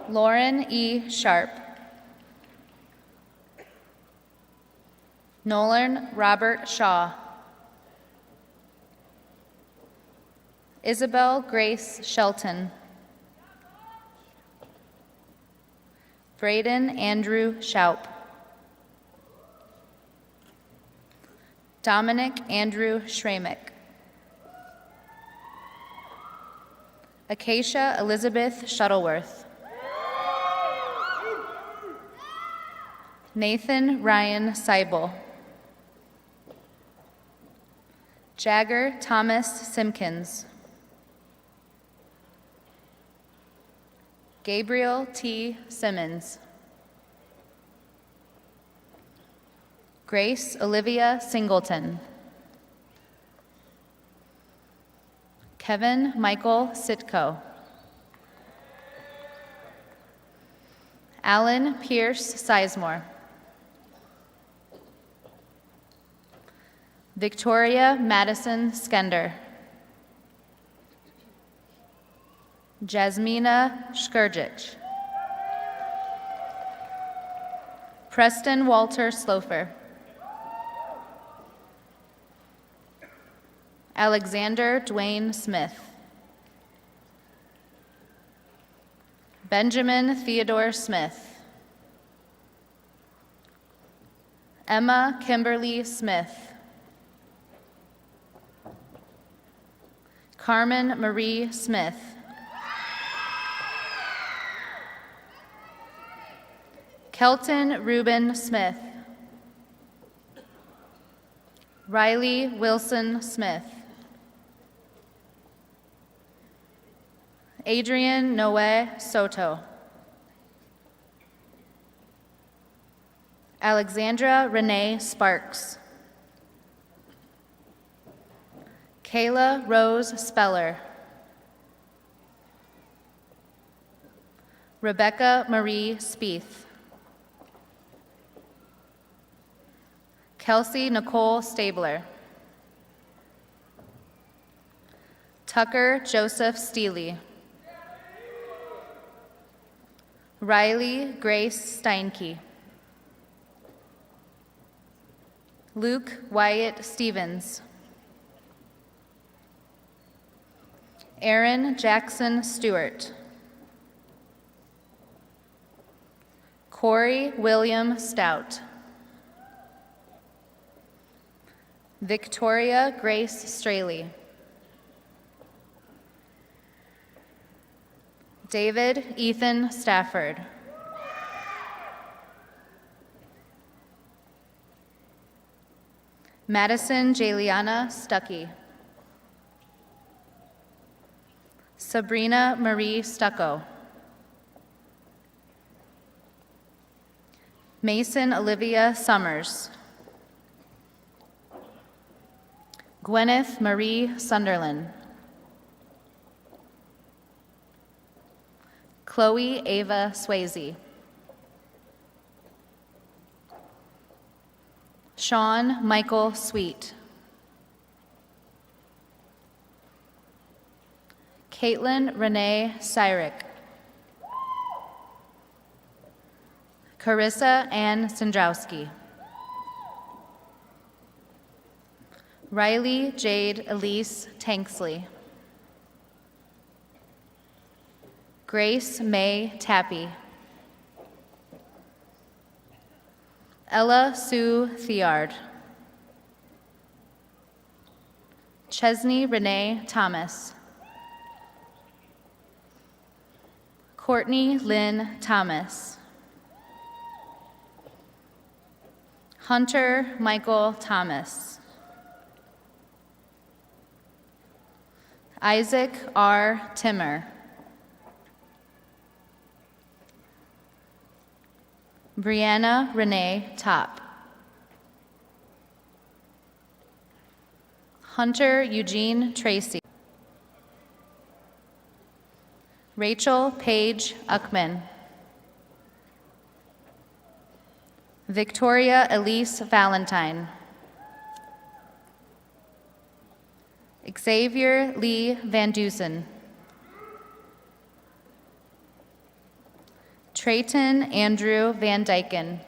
Lauren E. Sharp. Nolan Robert Shaw. Isabel Grace Shelton. Braden Andrew Schaup. Dominic Andrew Schramick. Acacia Elizabeth Shuttleworth. Nathan Ryan Seibel. Jagger Thomas Simpkins. Gabriel T. Simmons. Grace Olivia Singleton. Kevin Michael Sitko. Alan Pierce Sizemore. Victoria Madison Skender. Jasmina Skurgic. Preston Walter Slofer. Alexander Dwayne Smith. Benjamin Theodore Smith. Emma Kimberly Smith. Carmen Marie Smith. Kelton Reuben Smith. Riley Wilson Smith. Adrian Noe Soto. Alexandra Renee Sparks. Kayla Rose Speller. Rebecca Marie Spieth. Kelsey Nicole Stabler. Tucker Joseph Steele. Riley Grace Steinke. Luke Wyatt Stevens. Aaron Jackson Stewart. Corey William Stout. Victoria Grace Straley. David Ethan Stafford. Madison Jaliana Stuckey. Sabrina Marie Stucco. Mason Olivia Summers. Gwyneth Marie Sunderland. Chloe Ava Swayze. Sean Michael Sweet. Caitlin Renee Syrick. Carissa Ann Sandrowski. Riley Jade Elise Tanksley. Grace May Tappy. Ella Sue Theard. Chesney Renee Thomas. Courtney Lynn Thomas. Hunter Michael Thomas. Isaac R. Timmer. Brianna Renee Top. Hunter Eugene Tracy. Rachel Paige Uckman. Victoria Elise Valentine. Xavier Lee Van Dusen. Trayton Andrew Van Dyken.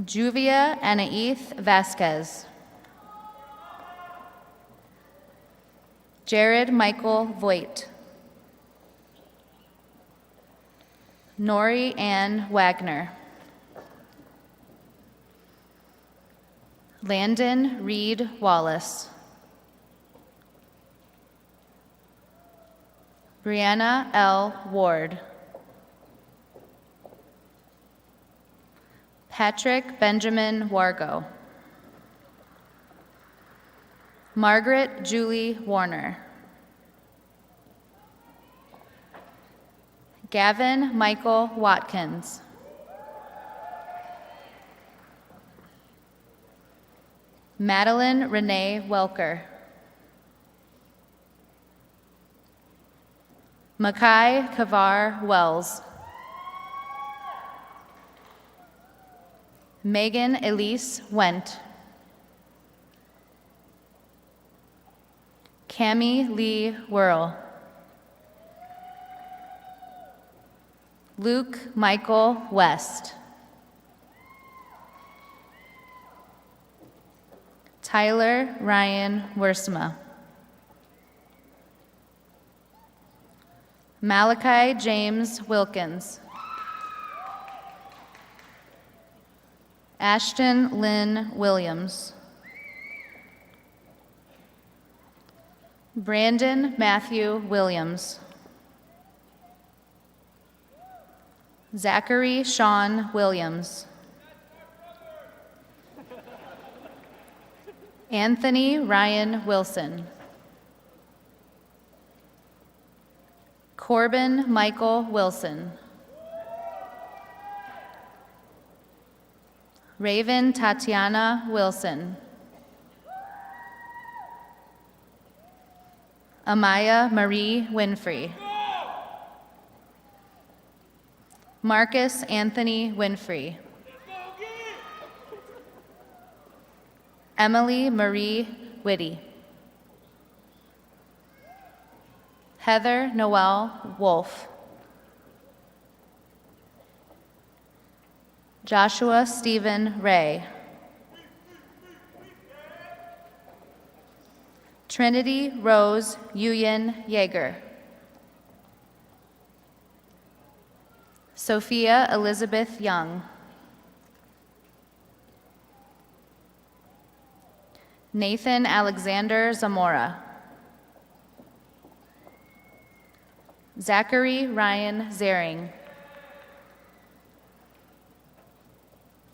Juvia Anaeth Vasquez. Jared Michael Voigt. Nori Ann Wagner. Landon Reed Wallace. Brianna L. Ward. Patrick Benjamin Wargo. Margaret Julie Warner. Gavin Michael Watkins. Madeline Renee Welker. Makai Kavar Wells. Megan Elise Went. Cami Lee Whirl. Luke Michael West. Tyler Ryan Worsma. Malachi James Wilkins. Ashton Lynn Williams. Brandon Matthew Williams. Zachary Sean Williams. Anthony Ryan Wilson. Corbin Michael Wilson. Raven Tatiana Wilson. Amaya Marie Winfrey. Marcus Anthony Winfrey. Emily Marie Whitty. Heather Noel Wolf. Joshua Stephen Ray. Trinity Rose Yuyin Yeager. Sophia Elizabeth Young. Nathan Alexander Zamora. Zachary Ryan Zering.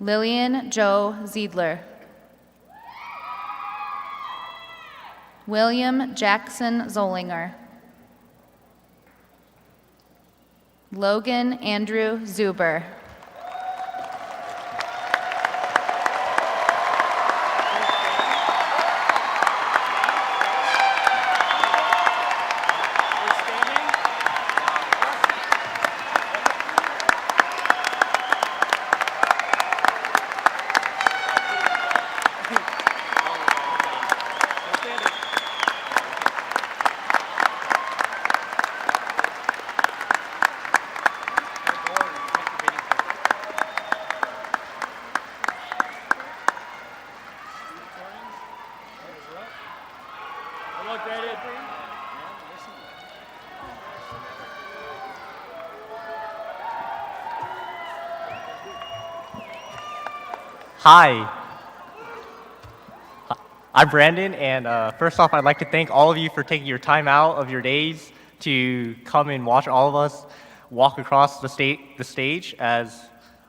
Lillian Joe Ziedler. William Jackson Zollinger. Logan Andrew Zuber. Hi, I'm Brandon, and first off, I'd like to thank all of you for taking your time out of your days to come and watch all of us walk across the stage, as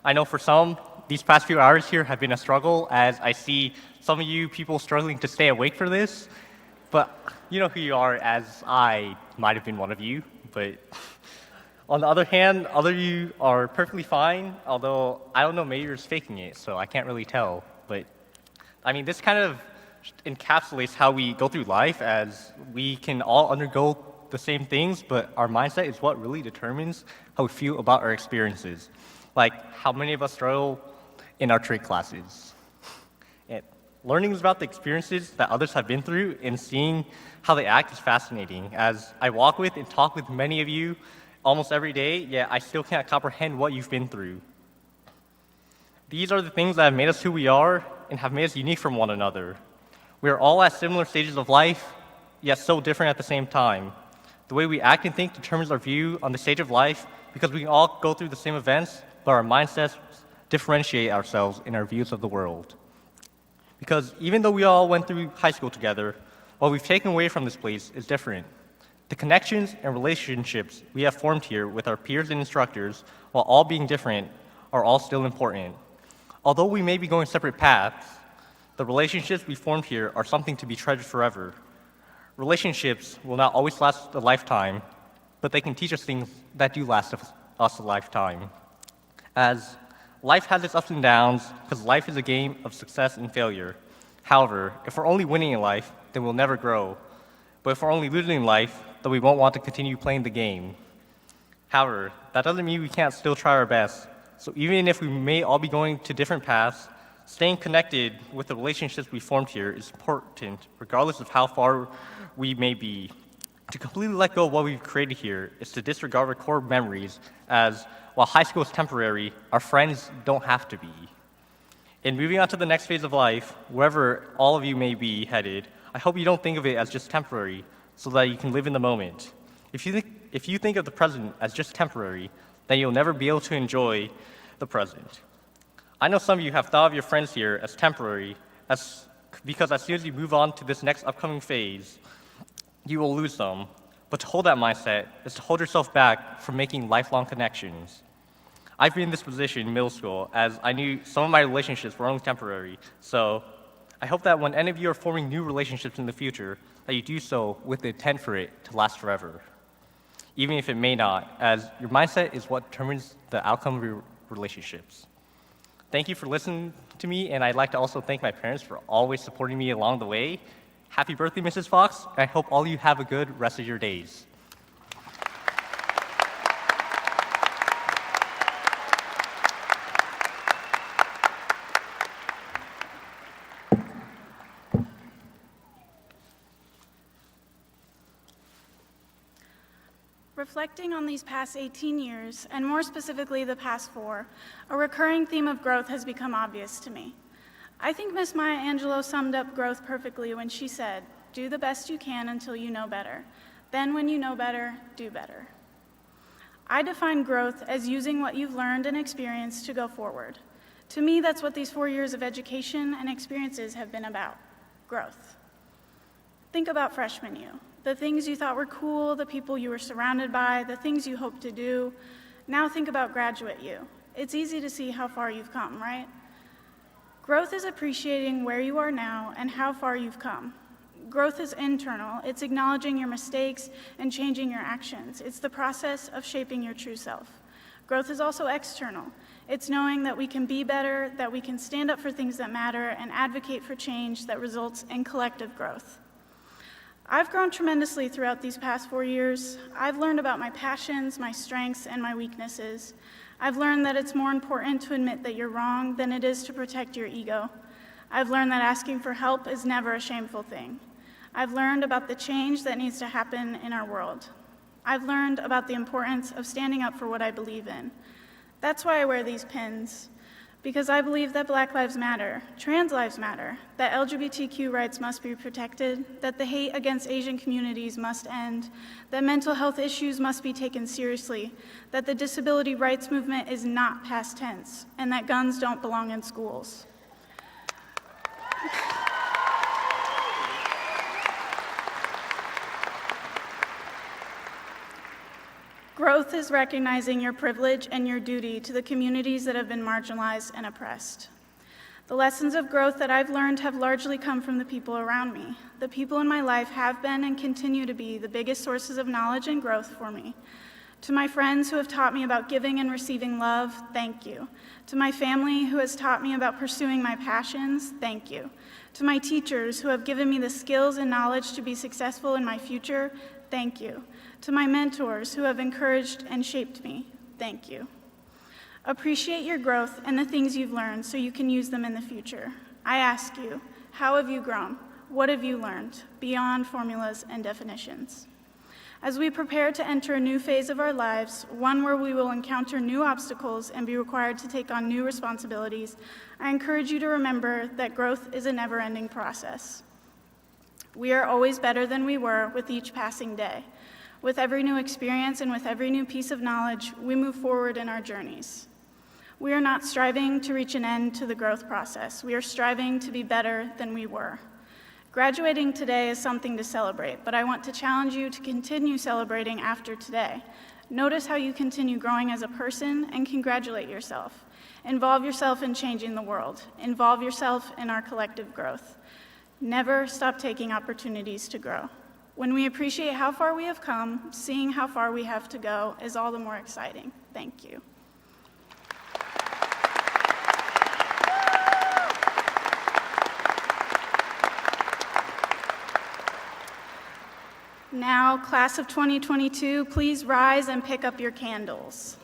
I know for some, these past few hours here have been a struggle, as I see some of you people struggling to stay awake for this, but you know who you are, as I might have been one of you, but on the other hand, other of you are perfectly fine, although I don't know, maybe you're just faking it, so I can't really tell. But I mean, this kind of encapsulates how we go through life, as we can all undergo the same things, but our mindset is what really determines how we feel about our experiences. Like how many of us struggle in our trade classes. And learning about the experiences that others have been through and seeing how they act is fascinating. As I walk with and talk with many of you almost every day, yet I still can't comprehend what you've been through. These are the things that have made us who we are and have made us unique from one another. We are all at similar stages of life, yet so different at the same time. The way we act and think determines our view on the stage of life, because we can all go through the same events, but our mindsets differentiate ourselves in our views of the world. Because even though we all went through high school together, what we've taken away from this place is different. The connections and relationships we have formed here with our peers and instructors, while all being different, are all still important. Although we may be going separate paths, the relationships we formed here are something to be treasured forever. Relationships will not always last a lifetime, but they can teach us things that do last us a lifetime. As life has its ups and downs, because life is a game of success and failure. However, if we're only winning in life, then we'll never grow. But if we're only losing in life, then we won't want to continue playing the game. However, that doesn't mean we can't still try our best. So even if we may all be going to different paths, staying connected with the relationships we formed here is important, regardless of how far we may be. To completely let go of what we've created here is to disregard our core memories, as while high school is temporary, our friends don't have to be. In moving on to the next phase of life, wherever all of you may be headed, I hope you don't think of it as just temporary, so that you can live in the moment. If you think of the present as just temporary, then you'll never be able to enjoy the present. I know some of you have thought of your friends here as temporary, because as soon as you move on to this next upcoming phase, you will lose them. But to hold that mindset is to hold yourself back from making lifelong connections. I've been in this position in middle school, as I knew some of my relationships were only temporary. So I hope that when any of you are forming new relationships in the future, that you do so with the intent for it to last forever, even if it may not, as your mindset is what determines the outcome of your relationships. Thank you for listening to me, and I'd like to also thank my parents for always supporting me along the way. Happy birthday, Mrs. Fox, and I hope all of you have a good rest of your days. Reflecting on these past 18 years, and more specifically the past 4, a recurring theme of growth has become obvious to me. I think Miss Maya Angelou summed up growth perfectly when she said, "Do the best you can until you know better. Then when you know better, do better." I define growth as using what you've learned and experienced to go forward. To me, that's what these 4 years of education and experiences have been about, growth. Think about freshman you. The things you thought were cool, the people you were surrounded by, the things you hoped to do. Now think about graduate you. It's easy to see how far you've come, right? Growth is appreciating where you are now and how far you've come. Growth is internal. It's acknowledging your mistakes and changing your actions. It's the process of shaping your true self. Growth is also external. It's knowing that we can be better, that we can stand up for things that matter, and advocate for change that results in collective growth. I've grown tremendously throughout these past 4 years. I've learned about my passions, my strengths, and my weaknesses. I've learned that it's more important to admit that you're wrong than it is to protect your ego. I've learned that asking for help is never a shameful thing. I've learned about the change that needs to happen in our world. I've learned about the importance of standing up for what I believe in. That's why I wear these pins, because I believe that Black lives matter, trans lives matter, that LGBTQ rights must be protected, that the hate against Asian communities must end, that mental health issues must be taken seriously, that the disability rights movement is not past tense, and that guns don't belong in schools. Growth is recognizing your privilege and your duty to the communities that have been marginalized and oppressed. The lessons of growth that I've learned have largely come from the people around me. The people in my life have been and continue to be the biggest sources of knowledge and growth for me. To my friends who have taught me about giving and receiving love, thank you. To my family who has taught me about pursuing my passions, thank you. To my teachers who have given me the skills and knowledge to be successful in my future, thank you. To my mentors who have encouraged and shaped me, thank you. Appreciate your growth and the things you've learned so you can use them in the future. I ask you, how have you grown? What have you learned beyond formulas and definitions? As we prepare to enter a new phase of our lives, one where we will encounter new obstacles and be required to take on new responsibilities, I encourage you to remember that growth is a never-ending process. We are always better than we were with each passing day. With every new experience and with every new piece of knowledge, we move forward in our journeys. We are not striving to reach an end to the growth process. We are striving to be better than we were. Graduating today is something to celebrate, but I want to challenge you to continue celebrating after today. Notice how you continue growing as a person and congratulate yourself. Involve yourself in changing the world. Involve yourself in our collective growth. Never stop taking opportunities to grow. When we appreciate how far we have come, seeing how far we have to go is all the more exciting. Thank you. Now, class of 2022, please rise and pick up your candles.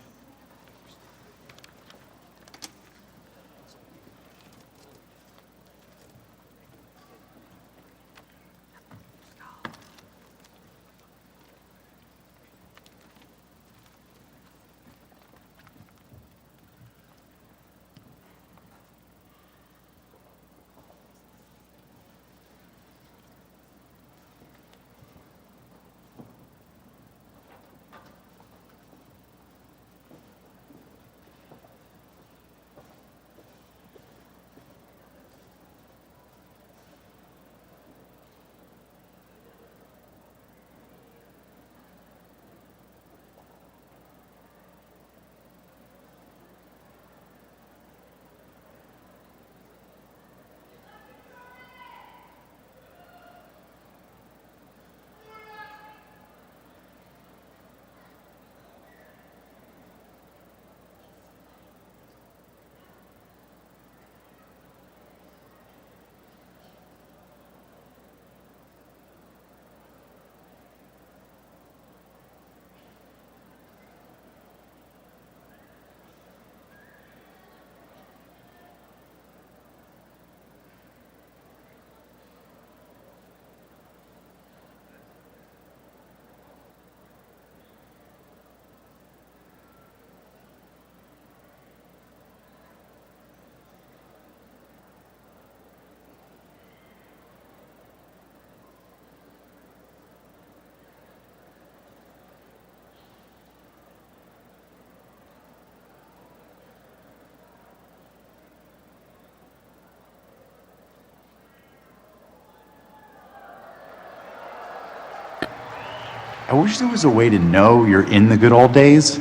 I wish there was a way to know you're in the good old days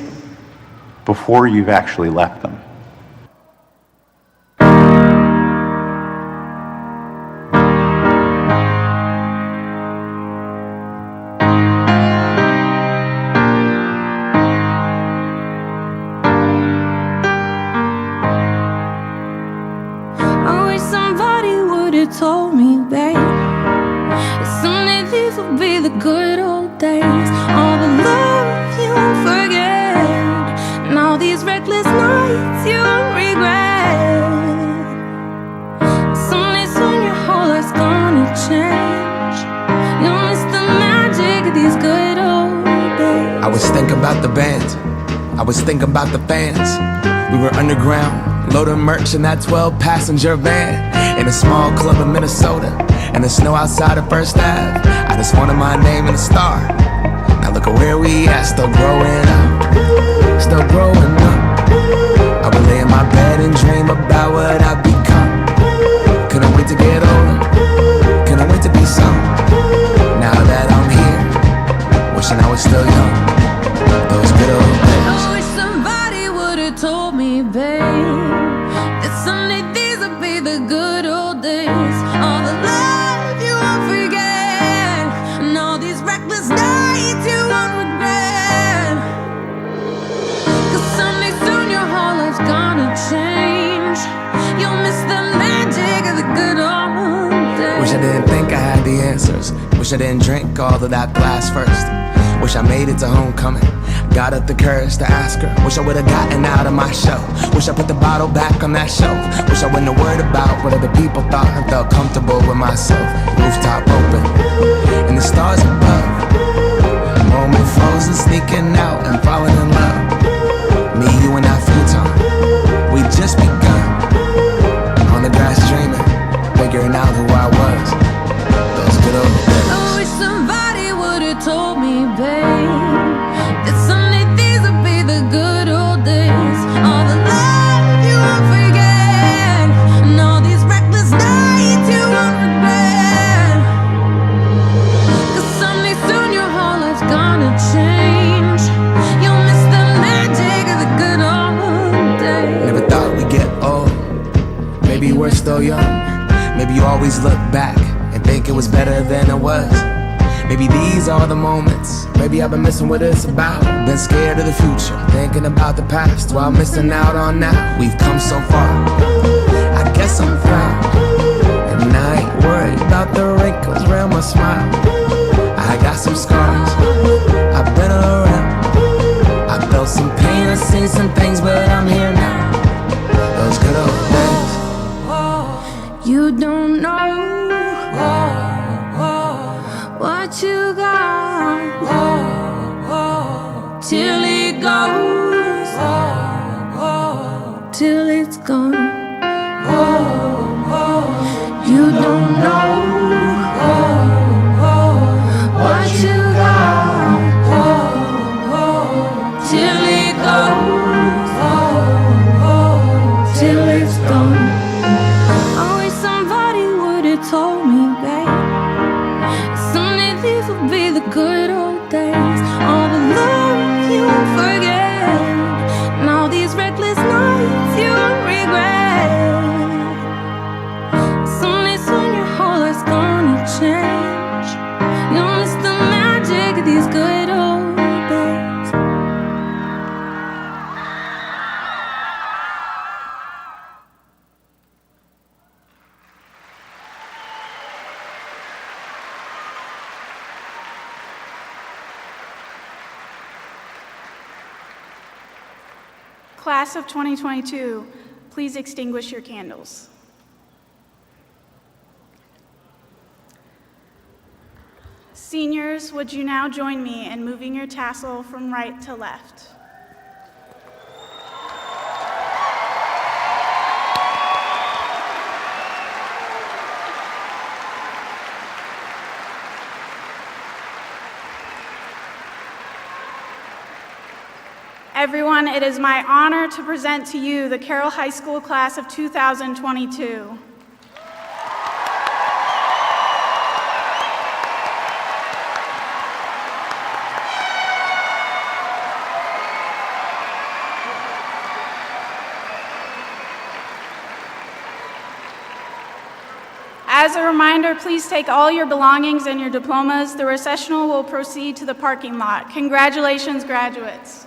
before you've actually left them. I wish somebody would have told me, babe, that someday these will be the good old days. All the love you won't forget, and all these reckless nights you won't regret. Someday soon your whole life's gonna change. You'll miss the magic of these good old days. I was thinking about the band, I was thinking about the fans. We were underground, loading merch in that 12-passenger van in a small club in Minnesota, and the snow outside of First Ave. I just wanted my name and a star. Now look at where we at, still growing up, still growing up. I would lay in my bed and dream about what I've become. Couldn't wait to get older, couldn't wait to be some. Now that I'm here, wishing I was still young. Those good old days. I wish somebody would have told me, babe, that someday these would be the good old days. All the love you won't forget, and all these reckless nights you won't regret. 'Cause someday soon your whole life's gonna change. You'll miss the magic of the good old days. Wish I didn't think I had the answers. Wish I didn't drink all of that glass first. Wish I made it to homecoming, got up the courage to ask her. Wish I would've gotten out of my show. Wish I put the bottle back on that shelf. Wish I wouldn't have worried about what other people thought and felt comfortable with myself. Rooftop open, and the stars above. Moment frozen, sneaking out and falling in love. Me, you, and that futon, we just begun. On the grass dreaming, figuring out who I was. Those good old days. I wish somebody would have told me, babe, that someday these would be the good old days. All the love you won't forget, and all these reckless nights you won't regret. were still young. Maybe you always look back and think it was better than it was. Maybe these are the moments. Maybe I've been missing what it's about. Been scared of the future, thinking about the past while missing out on now. We've come so far, I guess I'm proud. And I ain't worried about the wrinkles around my smile. I got some scars, I've been around. I felt some pain, I've seen some things, but I'm here now. Those good old days. You don't know what you got till it goes, till it's gone. You don't know what you got till it goes, till it's gone. I wish somebody would've told me, babe, someday these will be the good old days. All the love you won't forget, and all these reckless nights you won't regret. Someday soon your whole life's gonna change. You'll miss the magic of these good old days. Class of 2022, please extinguish your candles. Seniors, would you now join me in moving your tassel from right to left? Everyone, it is my honor to present to you the Carroll High School class of 2022. As a reminder, please take all your belongings and your diplomas. The recessional will proceed to the parking lot. Congratulations, graduates.